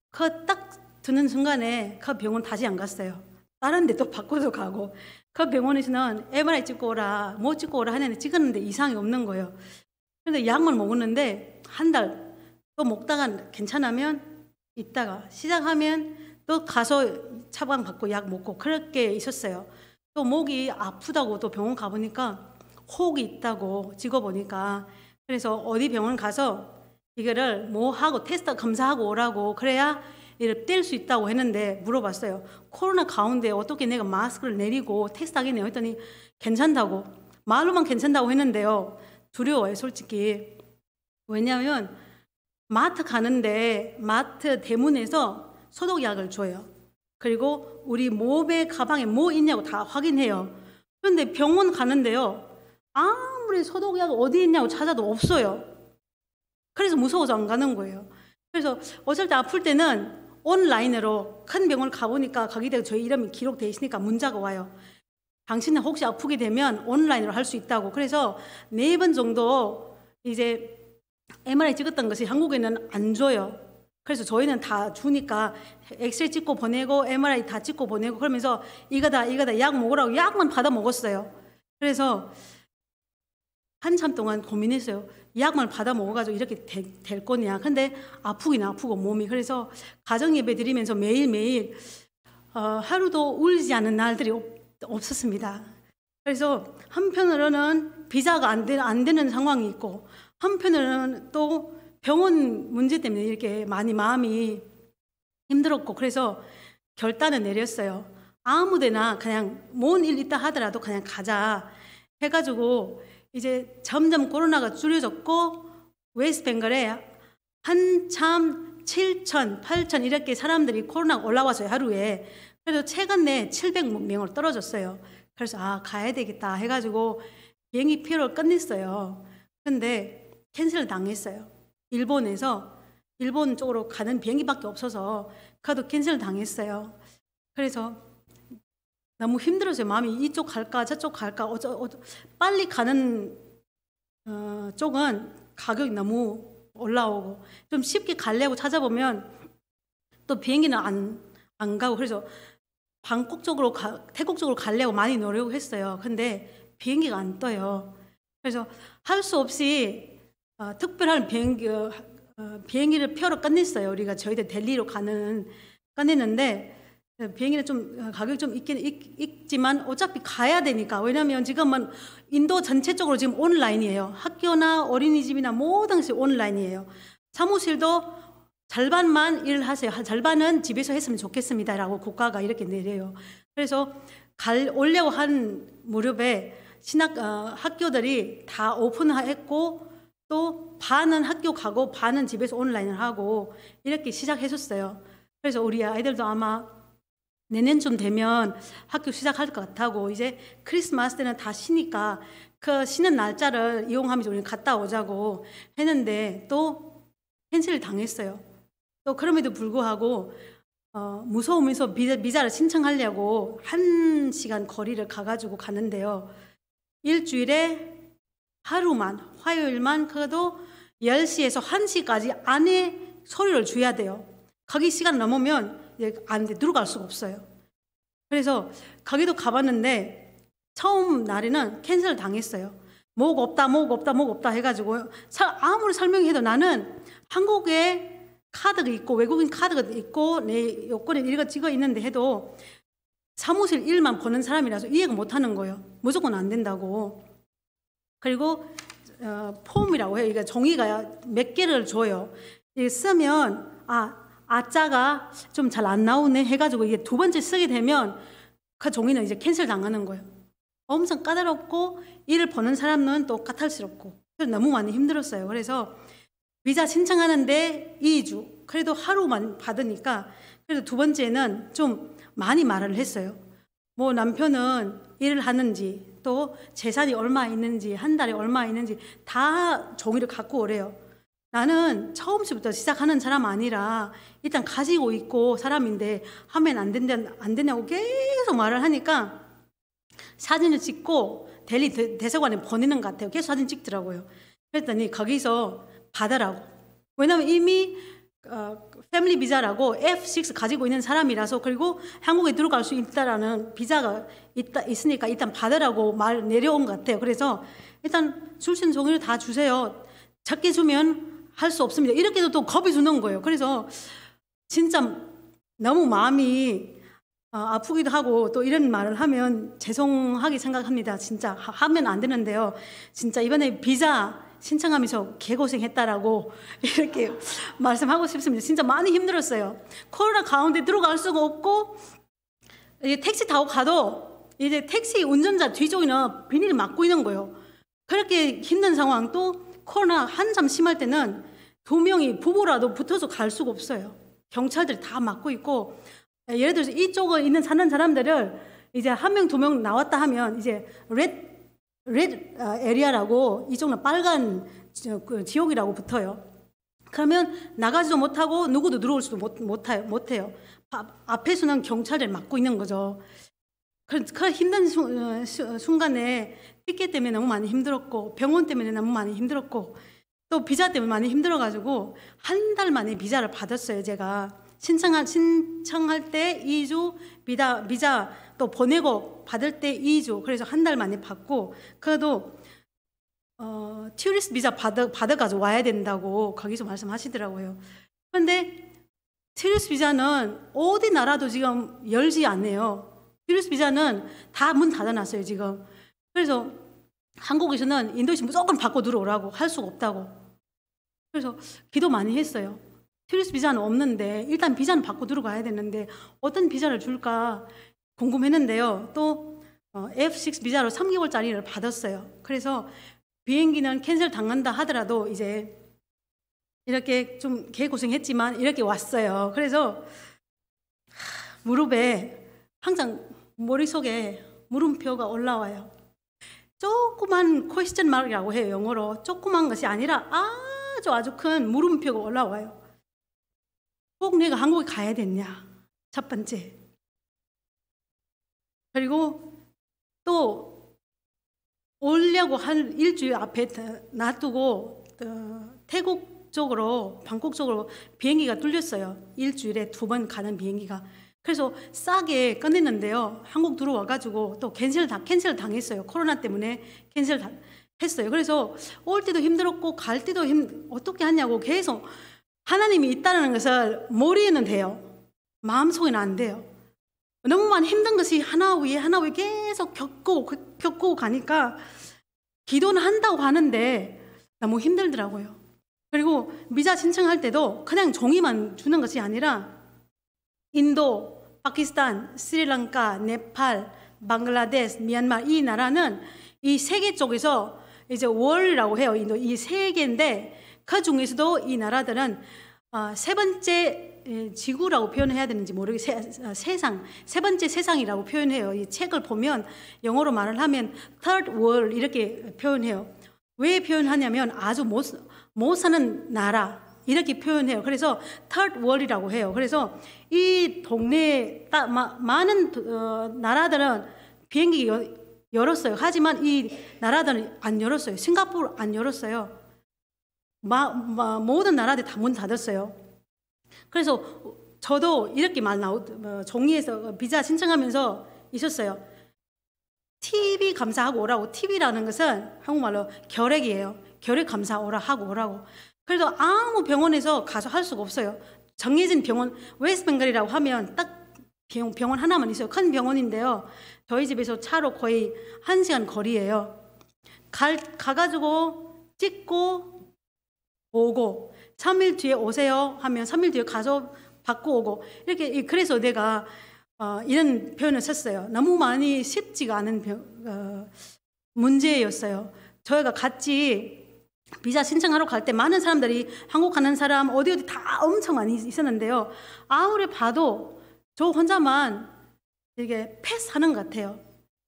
그 딱 듣는 순간에 그 병원 다시 안 갔어요. 다른 데 또 바꿔서 가고, 그 병원에서는 MRI 찍고 오라, 뭐 찍고 오라 하는데 찍었는데 이상이 없는 거예요. 그런데 약을 먹었는데 한 달 또 먹다가 괜찮으면 있다가 시작하면 또 가서 처방 받고 약 먹고 그렇게 있었어요. 또 목이 아프다고 또 병원 가보니까 혹이 있다고 찍어보니까, 그래서 어디 병원 가서 이거를 뭐 하고 테스트 검사하고 오라고 그래야 이를 뗄 수 있다고 했는데 물어봤어요. 코로나 가운데 어떻게 내가 마스크를 내리고 테스트 하겠네요 했더니 괜찮다고, 말로만 괜찮다고 했는데요. 두려워요, 솔직히. 왜냐하면 마트 가는데 마트 대문에서 소독약을 줘요. 그리고 우리 몸에 가방에 뭐 있냐고 다 확인해요. 그런데 병원 가는데요, 아무리 소독약 어디 있냐고 찾아도 없어요. 그래서 무서워서 안 가는 거예요. 그래서 어쩔 때 아플 때는 온라인으로 큰 병원을 가보니까 거기다가 저희 이름이 기록되어 있으니까 문자가 와요. 당신은 혹시 아프게 되면 온라인으로 할 수 있다고. 그래서 4번 정도 이제 MRI 찍었던 것이 한국에는 안 줘요. 그래서 저희는 다 주니까 엑스레이 찍고 보내고 MRI 다 찍고 보내고 그러면서 이거다 약 먹으라고 약만 받아 먹었어요. 그래서 한참 동안 고민했어요. 약만 받아 먹어가지고 이렇게 될 거냐. 근데 아프긴 아프고 몸이. 그래서 가정예배 드리면서 매일매일 하루도 울지 않은 날들이 없었습니다. 그래서 한편으로는 비자가 안 되는 상황이 있고, 한편으로는 또 병원 문제 때문에 이렇게 많이 마음이 힘들었고, 그래서 결단을 내렸어요. 아무데나 그냥 뭔 일 있다 하더라도 그냥 가자 해가지고 이제 점점 코로나가 줄여졌고, 웨스트벵갈에 한참 7천, 8천 이렇게 사람들이 코로나가 올라와서요, 하루에. 그래서 최근에 700명으로 떨어졌어요. 그래서 가야 되겠다 해가지고 비행기 표를 끝냈어요. 근데 캔슬 당했어요. 일본 쪽으로 가는 비행기밖에 없어서 그것도 캔슬 당했어요. 그래서 너무 힘들었어요. 마음이 이쪽 갈까 저쪽 갈까. 빨리 가는 쪽은 가격이 너무 올라오고, 좀 쉽게 가려고 찾아보면 또 비행기는 안 가고, 그래서 방콕 쪽으로 태국 쪽으로 가려고 많이 노력을 했어요. 근데 비행기가 안 떠요. 그래서 할 수 없이 특별한 비행기를 표로 끝냈어요. 우리가 저희들 델리로 끝냈는데 비행기는 좀 가격이 좀 있지만 어차피 가야 되니까. 왜냐하면 지금은 인도 전체적으로 지금 온라인이에요. 학교나 어린이집이나 모든 것이 온라인이에요. 사무실도 절반만 일을 하세요. 절반은 집에서 했으면 좋겠습니다라고 국가가 이렇게 내려요. 그래서 오려고 한 무렵에 학교들이 다 오픈했고 또 반은 학교 가고 반은 집에서 온라인을 하고 이렇게 시작했었어요. 그래서 우리 아이들도 아마 내년쯤 되면 학교 시작할 것 같다고 이제 크리스마스 때는 다 쉬니까 그 쉬는 날짜를 이용하면서 우리 갔다 오자고 했는데 또 캔슬을 당했어요. 또 그럼에도 불구하고 무서우면서 비자를 신청하려고 1시간 거리를 가가지고 갔는데요. 일주일에 하루만 화요일만 그래도 10시에서 1시까지 안에 서류를 줘야 돼요. 거기 시간 넘으면 안 돼, 들어갈 수가 없어요. 그래서 거기도 가봤는데 처음 날에는 캔슬을 당했어요. 뭐가 없다 해가지고 아무리 설명해도 나는 한국에 카드가 있고 외국인 카드가 있고 내 요건에 이거 찍어 있는데 해도 사무실 일만 보는 사람이라서 이해가 못하는 거예요. 무조건 안 된다고. 그리고 폼이라고 해요. 이게 종이가 몇 개를 줘요. 이게 쓰면 아자가 좀 잘 안 나오네 해가지고 이게 두 번째 쓰게 되면 그 종이는 이제 캔슬 당하는 거예요. 엄청 까다롭고 일을 보는 사람은 또 까탈스럽고 그래서 너무 많이 힘들었어요. 그래서 비자 신청하는데 2주 그래도 하루만 받으니까 그래도 두 번째는 좀 많이 말을 했어요. 뭐 남편은 일을 하는지 또 재산이 얼마 있는지 한 달에 얼마 있는지 다 종이를 갖고 오래요. 나는 처음부터 시작하는 사람 아니라 일단 가지고 있고 사람인데 하면 안 되냐고 계속 말을 하니까 사진을 찍고 델리 대사관에 보내는 것 같아요. 계속 사진 찍더라고요. 그랬더니 거기서 받으라고. 왜냐면 이미 패밀리 비자라고 F6 가지고 있는 사람이라서 그리고 한국에 들어갈 수 있다라는 비자가 있으니까 일단 받으라고 말 내려온 것 같아요. 그래서 일단 줄 수 있는 종이를 다 주세요. 작게 주면 할 수 없습니다. 이렇게도 또 겁이 주는 거예요. 그래서 진짜 너무 마음이 아프기도 하고 또 이런 말을 하면 죄송하게 생각합니다. 진짜 하면 안 되는데요. 진짜 이번에 비자 신청하면서 개고생했다라고 이렇게 말씀하고 싶습니다. 진짜 많이 힘들었어요. 코로나 가운데 들어갈 수가 없고 이제 택시 타고 가도 이제 택시 운전자 뒤쪽에는 비닐이 막고 있는 거예요. 그렇게 힘든 상황 또 코로나 한참 심할 때는 2명이 부부라도 붙어서 갈 수가 없어요. 경찰들이 다 막고 있고 예를 들어서 이쪽에 사는 사람들을 이제 1명, 2명 나왔다 하면 이제 레드 에리아라고 이쪽은 빨간 지역이라고 붙어요. 그러면 나가지도 못하고 누구도 들어올 수도 못해요. 앞에서는 경찰들이 막고 있는 거죠. 그 힘든 순간에 티켓 때문에 너무 많이 힘들었고 병원 때문에 너무 많이 힘들었고 또 비자 때문에 많이 힘들어가지고 한 달 만에 비자를 받았어요. 제가 신청할 때 2주 비자 또 보내고 받을 때 2주 그래서 한 달 만에 받고 그래도 튜리스트 비자 받아가지고 와야 된다고 거기서 말씀하시더라고요. 그런데 튜리스트 비자는 어디 나라도 지금 열지 않네요. 튜리스트 비자는 다 문 닫아놨어요 지금. 그래서 한국에서는 인도시 무조건 받고 들어오라고 할 수가 없다고. 그래서 기도 많이 했어요. 튜리스트 비자는 없는데 일단 비자는 받고 들어가야 되는데 어떤 비자를 줄까 궁금했는데요. 또 F6 비자로 3개월짜리를 받았어요. 그래서 비행기는 캔슬 당한다 하더라도 이제 이렇게 좀 개고생했지만 이렇게 왔어요. 그래서 무릎에 항상 머릿속에 물음표가 올라와요. 조그만 퀘스천 마크라고 해요. 영어로. 조그만 것이 아니라 아주 큰 물음표가 올라와요. 꼭 내가 한국에 가야 됐냐? 첫 번째. 그리고 또 오려고 한 일주일 앞에 놔두고 태국 쪽으로 방콕 쪽으로 비행기가 뚫렸어요. 일주일에 2번 가는 비행기가. 그래서 싸게 꺼냈는데요. 한국 들어와가지고 또 캔슬 당했어요. 코로나 때문에 캔슬 했어요. 그래서 올 때도 힘들었고 갈 때도 어떻게 하냐고 계속 하나님이 있다는 것을 머리에는 돼요. 마음속에는 안 돼요. 너무 많이 힘든 것이 하나 위에 계속 겪고 가니까 기도는 한다고 하는데 너무 힘들더라고요. 그리고 비자 신청할 때도 그냥 종이만 주는 것이 아니라 인도, 파키스탄, 스리랑카, 네팔, 방글라데시, 미얀마 이 나라는 이 세 개 쪽에서 이제 월이라고 해요. 인도 이 세 개인데 그 중에서도 이 나라들은 세 번째 지구라고 표현해야 되는지 모르겠어요. 세상, 세 번째 세상이라고 표현해요. 이 책을 보면 영어로 말을 하면 third world 이렇게 표현해요. 왜 표현하냐면 아주 못 사는 나라 이렇게 표현해요. 그래서 third world이라고 해요. 그래서 이 동네에 많은 나라들은 비행기 열었어요. 하지만 이 나라들은 안 열었어요. 싱가포르 안 열었어요. 모든 나라들 다 문 닫았어요. 그래서 저도 이렇게 종이에서 비자 신청하면서 있었어요. TV 감사하고 오라고. TV라는 것은 한국말로 결핵이에요. 결핵 감사 하고 오라고. 그래도 아무 병원에서 가서 할 수가 없어요. 정해진 병원, 웨스트벵갈이라고 하면 딱 병원 하나만 있어요. 큰 병원인데요. 저희 집에서 차로 거의 1시간 거리예요. 가가지고 찍고 오고 3일 뒤에 오세요 하면 3일 뒤에 가서 받고 오고 이렇게. 그래서 내가 이런 표현을 썼어요. 너무 많이 쉽지가 않은 문제였어요. 저희가 같이 비자 신청하러 갈 때 많은 사람들이 한국 가는 사람 어디 다 엄청 많이 있었는데요. 아무리 봐도 저 혼자만 이게 패스하는 것 같아요.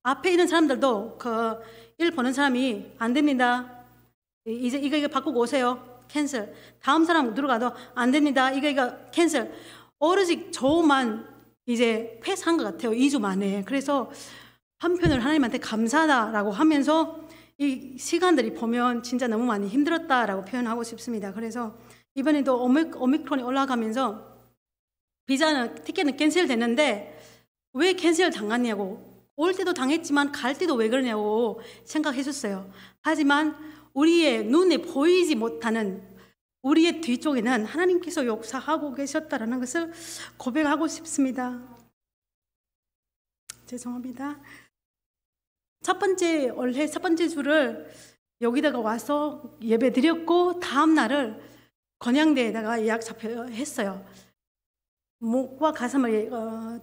앞에 있는 사람들도 그 일 보는 사람이 안 됩니다. 이제 이거 바꾸고 오세요. 캔슬. 다음 사람 들어가도 안 됩니다. 이거 캔슬. 오로지 저만 이제 패스한 것 같아요. 2주 만에. 그래서 한편으로 하나님한테 감사하다라고 하면서 이 시간들이 보면 진짜 너무 많이 힘들었다라고 표현하고 싶습니다. 그래서 이번에도 오미크론이 올라가면서 티켓은 캔슬됐는데 왜 캔슬 당했냐고, 올 때도 당했지만 갈 때도 왜 그러냐고 생각했었어요. 하지만 우리의 눈에 보이지 못하는 우리의 뒤쪽에는 하나님께서 역사하고 계셨다라는 것을 고백하고 싶습니다. 죄송합니다. 올해 첫 번째 주를 여기다가 와서 예배 드렸고 다음 날을 건양대에다가 예약 했어요. 목과 가슴을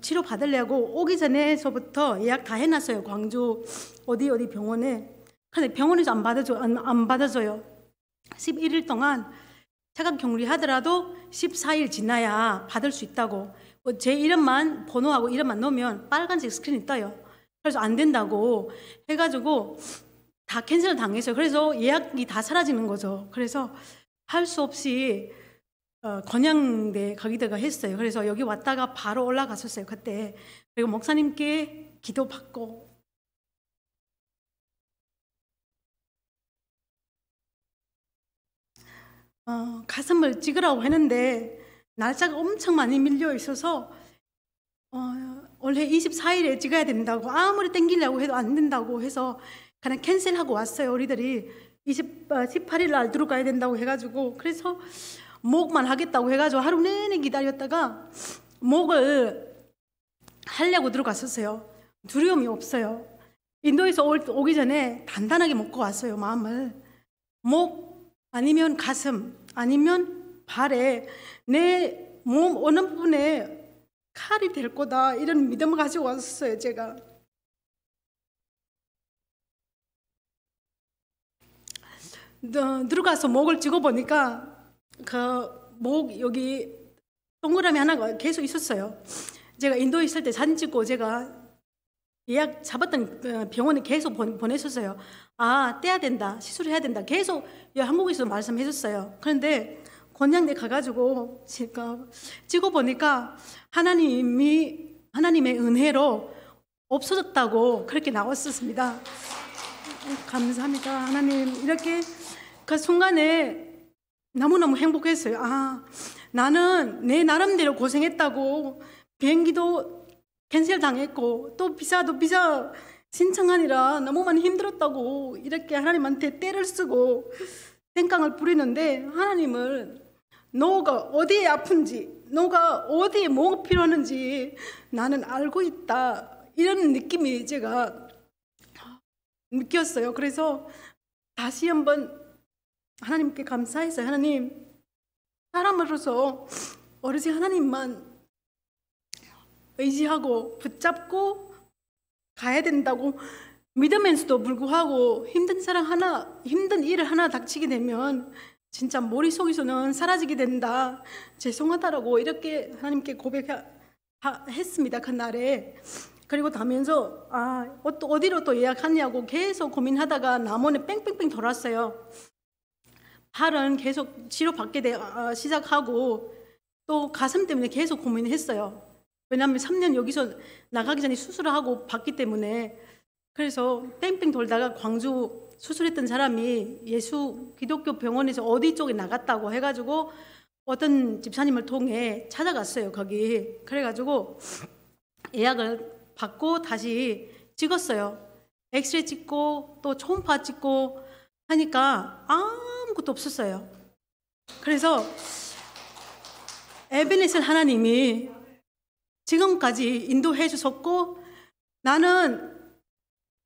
치료 받으려고 오기 전에서부터 예약 다 해놨어요. 광주 어디 병원에. 근데 병원에서 안 받아줘요. 11일 동안 차갑 격리 하더라도 14일 지나야 받을 수 있다고. 제 이름만, 번호하고 이름만 넣으면 빨간색 스크린이 떠요. 그래서 안 된다고 해가지고 다 캔슬 당했어요. 그래서 예약이 다 사라지는 거죠. 그래서 할 수 없이 건양대 거기다가 했어요. 그래서 여기 왔다가 바로 올라갔었어요. 그때. 그리고 목사님께 기도받고 가슴을 찍으라고 했는데 날짜가 엄청 많이 밀려 있어서 원래 24일에 찍어야 된다고, 아무리 땡기려고 해도 안 된다고 해서 그냥 캔슬하고 왔어요. 우리들이 18일 날 들어가야 된다고 해가지고. 그래서 목만 하겠다고 해가지고 하루 내내 기다렸다가 목을 하려고 들어갔었어요. 두려움이 없어요. 인도에서 오기 전에 단단하게 먹고 왔어요. 마음을. 목 아니면 가슴 아니면 발에 내 몸 어느 부분에 칼이 될 거다, 이런 믿음을 가지고 왔었어요. 제가 들어가서 목을 찍어보니까 그 목 여기 동그라미 하나가 계속 있었어요. 제가 인도에 있을 때 사진 찍고 제가 예약 잡았던 병원에 계속 보냈었어요. 떼야 된다, 시술해야 된다, 계속 한국에서 말씀해줬어요. 그런데 건양대 가가지고 제가 찍어보니까 하나님의 은혜로 없어졌다고 그렇게 나왔었습니다. 감사합니다. 하나님, 이렇게 그 순간에 너무너무 행복했어요. 나는 내 나름대로 고생했다고, 비행기도 캔슬 당했고 또 비자 신청하느라 너무 많이 힘들었다고 이렇게 하나님한테 떼를 쓰고 땡깡을 부리는데, 하나님을 너가 어디에 아픈지, 너가 어디에 뭐가 필요하는지 나는 알고 있다, 이런 느낌이 제가 느꼈어요. 그래서 다시 한번 하나님께 감사했어요. 하나님, 사람으로서 오로지 하나님만 의지하고 붙잡고 가야 된다고 믿으면서도 불구하고 힘든 일을 하나 닥치게 되면 진짜 머릿속에서는 사라지게 된다. 죄송하다라고 이렇게 하나님께 고백했습니다. 그날에. 그리고 가면서 또 어디로 또 예약하냐고 계속 고민하다가 남원에 뺑뺑뺑 돌았어요. 팔은 계속 치료받게 시작하고 또 가슴 때문에 계속 고민했어요. 왜냐하면 3년 여기서 나가기 전에 수술을 하고 봤기 때문에. 그래서 뺑뺑 돌다가 광주 수술했던 사람이 예수 기독교 병원에서 어디 쪽에 나갔다고 해가지고 어떤 집사님을 통해 찾아갔어요. 거기. 그래가지고 예약을 받고 다시 찍었어요. 엑스레이 찍고 또 초음파 찍고 하니까 아무것도 없었어요. 그래서 에베네셀 하나님이 지금까지 인도해 주셨고, 나는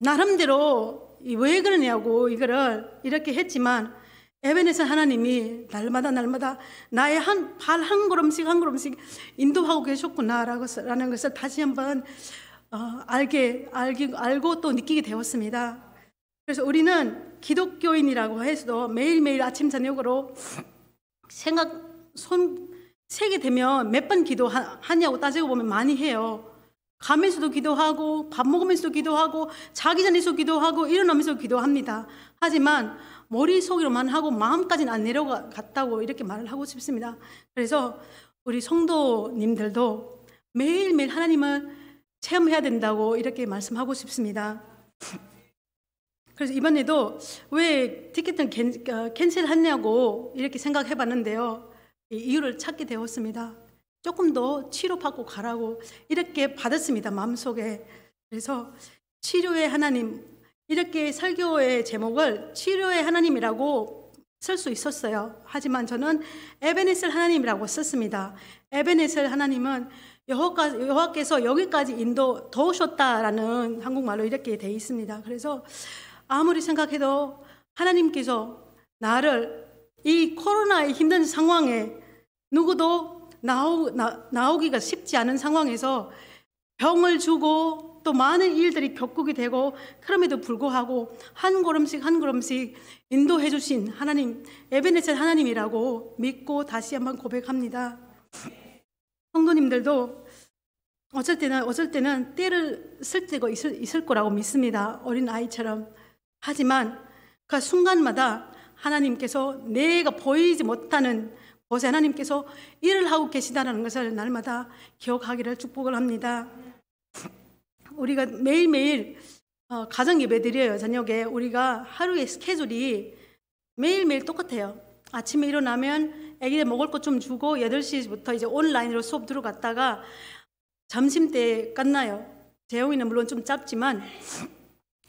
나름대로 왜 그러냐고 이거를 이렇게 했지만 에베네셀 하나님이 날마다 나의 발 한 걸음씩 인도하고 계셨구나라는 것을 다시 한번 알고 또 느끼게 되었습니다. 그래서 우리는 기독교인이라고 해서도 매일매일 아침 저녁으로 세게 되면 몇 번 기도하냐고 따지고 보면 많이 해요. 가면서도 기도하고 밥 먹으면서도 기도하고 자기 전에도 기도하고 일어나면서 기도합니다. 하지만 머릿속으로만 하고 마음까지는 안 내려갔다고 이렇게 말을 하고 싶습니다. 그래서 우리 성도님들도 매일매일 하나님을 체험해야 된다고 이렇게 말씀하고 싶습니다. 그래서 이번에도 왜 티켓을 캔슬했냐고 이렇게 생각해 봤는데요. 이유를 찾게 되었습니다. 조금 더 치료받고 가라고 이렇게 받았습니다. 마음속에. 그래서 치료의 하나님, 이렇게 설교의 제목을 치료의 하나님이라고 쓸 수 있었어요. 하지만 저는 에베네셀 하나님이라고 썼습니다. 에베네셀 하나님은 여호와께서 여기까지 인도 도우셨다라는 한국말로 이렇게 돼 있습니다. 그래서 아무리 생각해도 하나님께서 나를 이 코로나의 힘든 상황에 누구도 나오기가 쉽지 않은 상황에서 병을 주고 또 많은 일들이 겪게 되고, 그럼에도 불구하고 한 걸음씩 인도해 주신 하나님, 에베네셀 하나님이라고 믿고 다시 한번 고백합니다. 성도님들도 어쩔 때는 때를 쓸 때가 있을 거라고 믿습니다. 어린 아이처럼. 하지만 그 순간마다 하나님께서 내가 보이지 못하는 곳에 하나님께서 일을 하고 계시다는 것을 날마다 기억하기를 축복을 합니다. 우리가 매일매일 가정 예배 드려요. 저녁에 우리가 하루의 스케줄이 매일매일 똑같아요. 아침에 일어나면 애기들 먹을 것 좀 주고 8시부터 이제 온라인으로 수업 들어갔다가 점심때 끝나요. 재용이는 물론 좀 짧지만,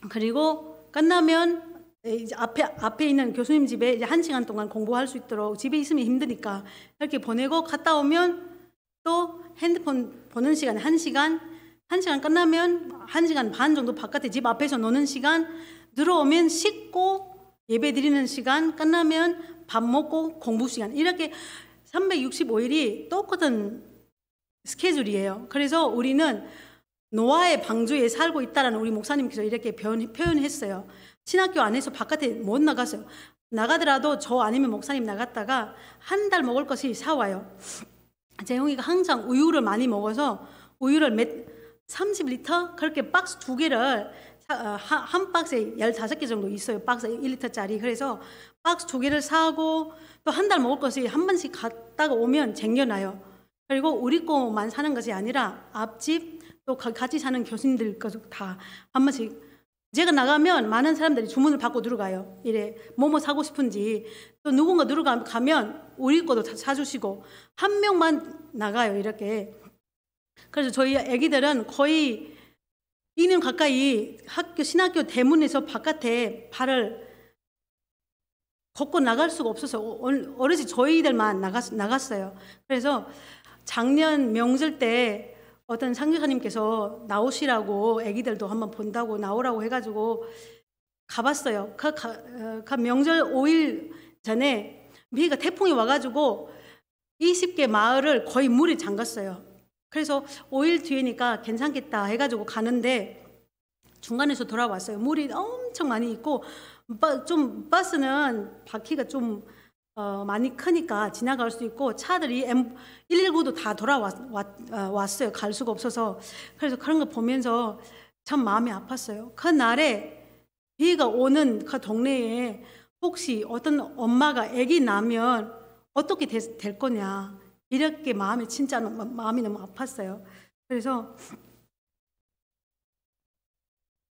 그리고 끝나면 이제 앞에 있는 교수님 집에 이제 1시간 동안 공부할 수 있도록, 집에 있으면 힘드니까 이렇게 보내고, 갔다 오면 또 핸드폰 보는 시간에 1시간 끝나면 1시간 반 정도 바깥에 집 앞에서 노는 시간, 들어오면 씻고 예배 드리는 시간, 끝나면 밥 먹고 공부 시간, 이렇게 365일이 똑같은 스케줄이에요. 그래서 우리는 노아의 방주에 살고 있다라는 우리 목사님께서 이렇게 표현했어요. 신학교 안에서 바깥에 못 나갔어요. 나가더라도 저 아니면 목사님 나갔다가 한 달 먹을 것이 사와요. 재용이가 항상 우유를 많이 먹어서 우유를 30리터 그렇게 박스 2개를 한 박스에 15개 정도 있어요. 박스 1리터짜리. 그래서 박스 2개를 사고 또 한 달 먹을 것이 한 번씩 갔다가 오면 쟁여놔요. 그리고 우리 거만 사는 것이 아니라 앞집 또 같이 사는 교수님들 것도 다 한 번씩, 제가 나가면 많은 사람들이 주문을 받고 들어가요. 이래 뭐뭐 사고 싶은지. 또 누군가 들어가면 우리 거도 다 사주시고, 한 명만 나가요. 이렇게. 그래서 저희 아기들은 거의 2년 가까이 신학교 대문에서 바깥에 발을 걷고 나갈 수가 없어서 어르신 저희들만 나갔어요. 그래서 작년 명절 때 어떤 상교사님께서 나오시라고, 아기들도 한번 본다고 나오라고 해가지고 가봤어요. 그 명절 5일 전에 미희가 태풍이 와가지고 20개 마을을 거의 물이 잠갔어요. 그래서 5일 뒤에니까 괜찮겠다 해가지고 가는데 중간에서 돌아왔어요. 물이 엄청 많이 있고 좀 버스는 바퀴가 좀 많이 크니까 지나갈 수 있고 차들이 119도 다 돌아왔어요. 갈 수가 없어서. 그래서 그런 거 보면서 참 마음이 아팠어요. 그 날에 비가 오는 그 동네에 혹시 어떤 엄마가 아기 낳으면 어떻게 될 거냐 이렇게 마음이 진짜 마음이 너무 아팠어요. 그래서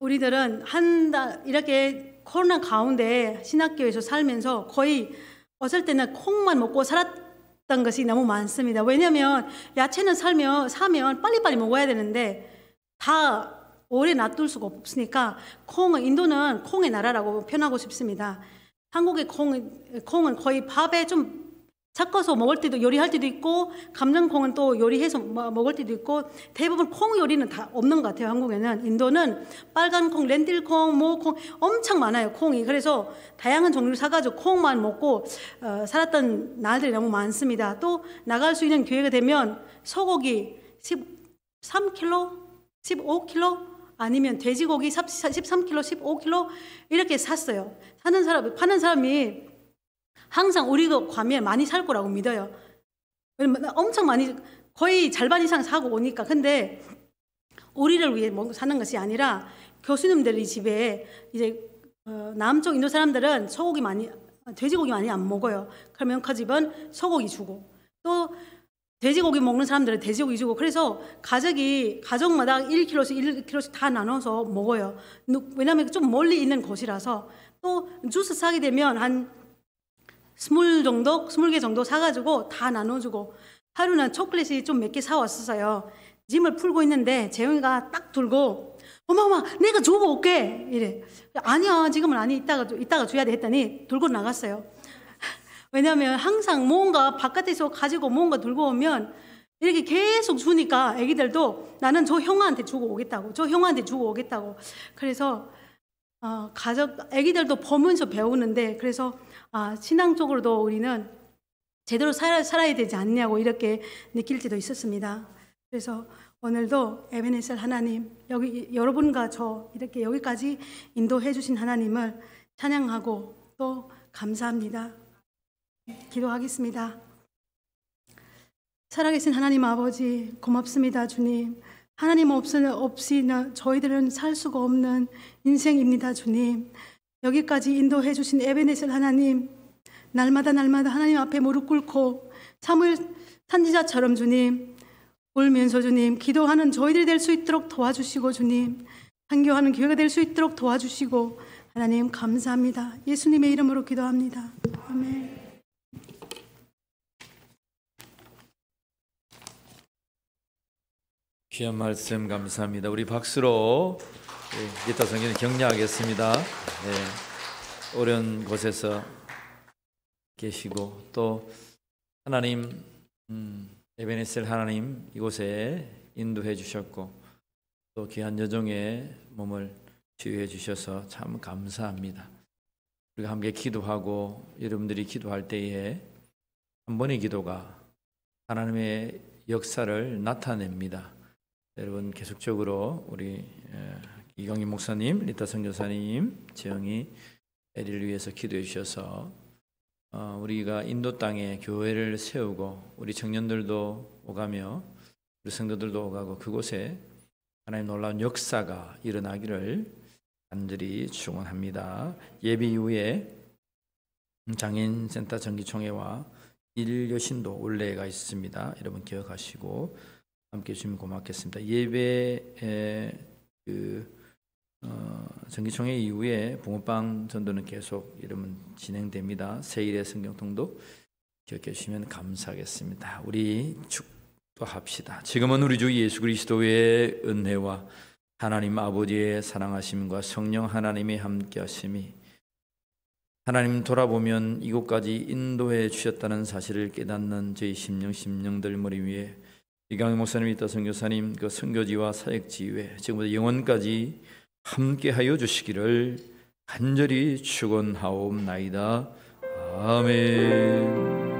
우리들은 한 달 이렇게 코로나 가운데 신학교에서 살면서 거의 어쩔 때는 콩만 먹고 살았던 것이 너무 많습니다. 왜냐하면 야채는 사면 빨리빨리 먹어야 되는데 다 오래 놔둘 수가 없으니까 인도는 콩의 나라라고 표현하고 싶습니다. 한국의 콩은 거의 밥에 좀 섞어서 먹을 때도 요리할 때도 있고 감정콩은 또 요리해서 먹을 때도 있고 대부분 콩 요리는 다 없는 것 같아요. 한국에는. 인도는 빨간 콩, 렌틸콩, 모콩 엄청 많아요. 콩이. 그래서 다양한 종류를 사가지고 콩만 먹고 살았던 날들이 너무 많습니다. 또 나갈 수 있는 기회가 되면 소고기 13kg, 15kg 아니면 돼지고기 13kg, 15kg 이렇게 샀어요. 파는 사람이 항상 우리가 가면 많이 살 거라고 믿어요. 왜냐면 엄청 많이 거의 절반 이상 사고 오니까. 근데 우리를 위해 사는 것이 아니라 교수님들이 집에 이제 남쪽 인도 사람들은 돼지고기 많이 안 먹어요. 그러면 그 집은 소고기 주고 또 돼지고기 먹는 사람들은 돼지고기 주고 그래서 가족마다 1kg씩 1kg씩 다 나눠서 먹어요. 왜냐하면 좀 멀리 있는 곳이라서. 또 주스 사게 되면 한 20개 정도 사가지고 다 나눠주고 하루는 초콜릿이 좀 몇 개 사왔었어요. 짐을 풀고 있는데 재영이가 딱 들고 엄마 내가 주고 올게 이래. 아니야 지금은 아니 이따가 줘야 돼 했더니 들고 나갔어요. 왜냐하면 항상 뭔가 바깥에서 가지고 뭔가 들고 오면 이렇게 계속 주니까 애기들도 나는 저 형아한테 주고 오겠다고 그래서 애기들도 보면서 배우는데 그래서 신앙적으로도 우리는 제대로 살아야 되지 않냐고 이렇게 느낄 때도 있었습니다. 그래서 오늘도 에베네셀 하나님 여러분과 저 이렇게 여기까지 인도해 주신 하나님을 찬양하고 또 감사합니다. 기도하겠습니다. 살아계신 하나님 아버지 고맙습니다. 주님 하나님 없이 저희들은 살 수가 없는 인생입니다. 주님 여기까지 인도해 주신 에베네셀 하나님 날마다 하나님 앞에 무릎 꿇고 사무엘 선지자처럼 주님 울면서 주님 기도하는 저희들이 될 수 있도록 도와주시고 주님 선교하는 기회가 될 수 있도록 도와주시고 하나님 감사합니다. 예수님의 이름으로 기도합니다. 아멘. 귀한 말씀 감사합니다. 우리 박수로 리타 성교사님 격려하겠습니다. 어려운 곳에서 계시고 또 하나님 에베네셀 하나님 이곳에 인도해 주셨고 또 귀한 여종의 몸을 치유해 주셔서 참 감사합니다. 우리가 함께 기도하고 여러분들이 기도할 때에 한 번의 기도가 하나님의 역사를 나타냅니다. 여러분 계속적으로 우리 이광희 목사님, 리타 선교사님, 재영이 에리를 위해서 기도해 주셔서 우리가 인도 땅에 교회를 세우고 우리 청년들도 오가며 우리 성도들도 오가고 그곳에 하나님 놀라운 역사가 일어나기를 간절히 축원합니다. 예비 이후에 장애인센터 정기총회와 일여신도 올레가 있습니다. 여러분 기억하시고 함께 해주시면 고맙겠습니다. 예배 정기총회 이후에 붕어빵 전도는 계속 여러분 진행됩니다. 세일의 성경통도 기억해 주시면 감사하겠습니다. 우리 축도합시다. 지금은 우리 주 예수 그리스도의 은혜와 하나님 아버지의 사랑하심과 성령 하나님의 함께하심이 하나님 돌아보면 이곳까지 인도해 주셨다는 사실을 깨닫는 저희 심령들 머리 위에 이광희 목사님, 리타 선교사님 그 선교지와 사역지 위에 지금부터 영원까지 함께하여 주시기를 간절히 축원하옵나이다. 아멘.